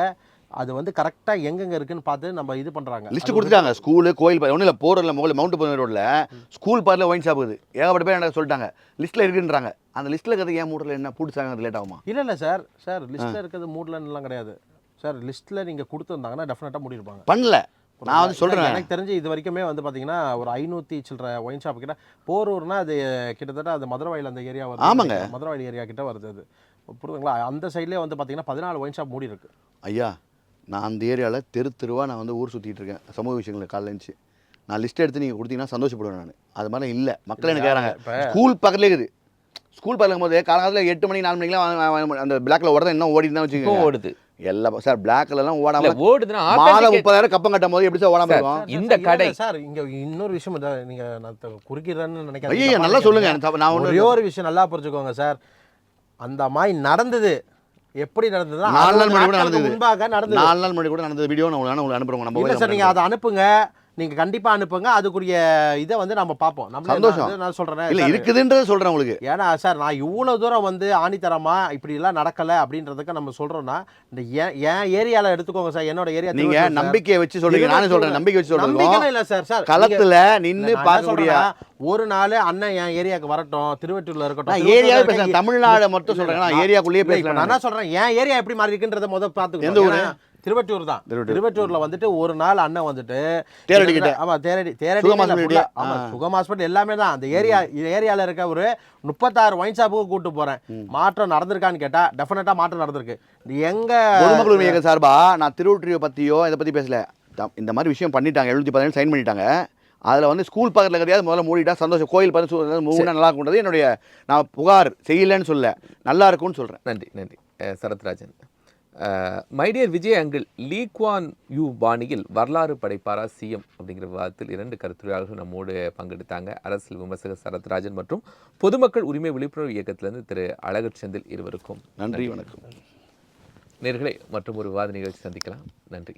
[SPEAKER 2] அது வந்து கரெக்டாக எங்கெங்கே இருக்குன்னு பார்த்து நம்ம இது பண்ணுறாங்க,
[SPEAKER 3] லிஸ்ட்டு கொடுத்துட்டாங்க. ஸ்கூலு, கோயில், ஒன்றும் இல்லை, போரில் மவுண்ட் புதன் ரோட்டில் ஸ்கூல் பார்ல ஒயின் ஷாப் இருக்குது, ஏகப்பட்ட பேர் என்ன சொல்லிட்டாங்க, லிஸ்ட்டில் இருக்குன்றாங்க. அந்த லிஸ்ட்டில் இருக்கிறது ஏன் மூடல, என்ன பூடிச்சாங்க, அது லேட் ஆகுமா?
[SPEAKER 2] இல்லை சார், லிஸ்ட்டில் இருக்கிறது மூடலன்னுலாம் கிடையாது சார். லிஸ்ட்டில் நீங்கள் கொடுத்துருந்தாங்கன்னா டெஃபினட்டாக மூடிருப்பாங்க.
[SPEAKER 3] பண்ணல, நான் வந்து சொல்கிறேன்.
[SPEAKER 2] எனக்கு தெரிஞ்சு இது வரைக்குமே வந்து பார்த்தீங்கன்னா ஒரு 500 சில்லற ஒயின் ஷாப் கிட்ட. போரூர்னா அது கிட்டத்தட்ட அது மதுரவாயில் அந்த ஏரியா வருது.
[SPEAKER 3] ஆமாங்க,
[SPEAKER 2] மதுரவாயில் ஏரியா கிட்ட வருது. அது புரியுதுங்களா? அந்த சைட்லேயே வந்து பார்த்தீங்கன்னா 14 ஒயின் ஷாப் மூடி இருக்கு.
[SPEAKER 3] ஐயா, நான் அந்த ஏரியாவில் தெருவா நான் வந்து ஊர் சுற்றிட்டு இருக்கேன், சமூக விஷயங்களை காலைல இருந்துச்சு. நான் லிஸ்ட் எடுத்து நீங்கள் கொடுத்தீங்கன்னா சந்தோஷப்படுவேன். நான் அது மாதிரி இல்லை, மக்கள் எனக்கு கேட்குறாங்க. ஸ்கூல் பக்கத்துலேயே இருக்குது. ஸ்கூல் பார்க்கும் போது காலகாலத்தில் 8 மணி 4 மணிக்கெலாம் அந்த பிளாக்ல ஓடுறதா இன்னும் ஓடி தான் வச்சுக்கோங்க. ஓடுது எல்லாம் சார், பிளாக்லாம் ஓடாம ஓடுதுன்னா மாதம் 30,000 கப்பம் கட்டும் போது எப்படி சார் ஓடாம இருக்கும்
[SPEAKER 2] இந்த கடை? சார் இங்க இன்னொரு விஷயம், நீங்க நான் குறுக்கிறேன்னு நினைக்கிறேன்.
[SPEAKER 3] ஐயா நல்லா சொல்லுங்க. நான்
[SPEAKER 2] ஒரே ஒரு விஷயம் நல்லா புரிஞ்சுக்கோங்க சார். அந்த மாதிரி நடந்தது, எப்படி நடந்ததுன்னா
[SPEAKER 3] 4 நாள் முன்னாடி கூட நடந்தது.
[SPEAKER 2] முன்பாக நடந்தது,
[SPEAKER 3] 4 நாள் முன்னாடி கூட நடந்தது. வீடியோ நான் உங்களுக்கு அனுப்புறேன். நம்ம
[SPEAKER 2] இல்ல சார், நீங்க அதை அனுப்புங்க, நீங்க கண்டிப்பா அனுப்புங்க. அதுக்குரிய இதை வந்து நம்ம பார்ப்போம். நம்ம சந்தோஷம் நான் சொல்றேன்
[SPEAKER 3] இல்ல இருக்குதுன்றது சொல்றேன் உங்களுக்கு.
[SPEAKER 2] ஏன்னா சார், நான் இவ்வளவு தூரம் வந்து ஆணித்தரமா இப்படி எல்லாம் நடக்கல அப்படின்றதுக்கு நம்ம சொல்றோம்னா, இந்த ஏன் ஏரியால எடுத்துக்கோங்க சார், என்னோட ஏரியா.
[SPEAKER 3] நீங்க நம்பிக்கையை வச்சு சொல்றீங்க, நானே சொல்றேன் நம்பிக்கை வச்சு சொல்றேன்.
[SPEAKER 2] நம்பிக்கை இல்ல சார். சார்
[SPEAKER 3] களத்துல நின்னு பார்க்கக்கூடிய
[SPEAKER 2] ஒரு நாள் அண்ணன் என் ஏரியாவுக்கு வரட்டும், திருவெட்டூர்ல இருக்கட்டும்.
[SPEAKER 3] ஏரியாவே பேசுறேன், தமிழ்நாடு மட்டும் சொல்றேன், நான் ஏரியாக்குள்ளேயே பேசுறேன்.
[SPEAKER 2] நான் என்ன சொல்றேன், என் ஏரியா எப்படி மாறி இருக்குன்றத முதல்ல பாத்துக்கோங்க. எந்த ஊரு? திருவெட்டூர் தான். திருவெட்டூர்ல வந்துட்டு ஒரு நாள் அண்ணன் வந்துட்டு சுகம் ஹாஸ்பிட்டல் எல்லாமே தான் அந்த ஏரியால இருக்க ஒரு 36 ஒயின் ஷாப்புக்கு கூட்டு போறேன். மாற்றம் நடந்திருக்கான்னு கேட்டா டெஃபினட்டா மாற்றம் நடந்திருக்கு. எங்க
[SPEAKER 3] பொதுமக்கள் உரிமை சார்பா நான் திருவொற்றியூர் பத்தியோ இதை பத்தி பேசல. இந்த மாதிரி விஷயம் பண்ணிட்டாங்க, 717 சைன் பண்ணிட்டாங்க. அதில் வந்து ஸ்கூல் பக்கத்தில் கிடையாது, முதல்ல மூடிட்டா சந்தோஷம். கோயில் பார்த்து மூணு நல்லா இருக்குன்றது என்னுடைய, நான் புகார் செய்யலைன்னு சொல்ல, நல்லா இருக்கும்னு சொல்கிறேன்.
[SPEAKER 1] நன்றி. Sarathrajan, my dear Vijay uncle Lee Kuan Yew பாணியில் வரலாறு படைப்பாரா சிஎம் அப்படிங்கிற விவாதத்தில் 2 கருத்துரையாளர்கள் நம்மோடு பங்கெடுத்தாங்க. அரசியல் விமர்சகர் சரத்ராஜன் மற்றும் பொதுமக்கள் உரிமை விழிப்புணர்வு இயக்கத்திலிருந்து திரு அழகர் செந்தில் இருவருக்கும்
[SPEAKER 3] நன்றி, வணக்கம்.
[SPEAKER 1] நேயர்களே மற்றும் ஒரு விவாத நிகழ்ச்சி சந்திக்கலாம். நன்றி.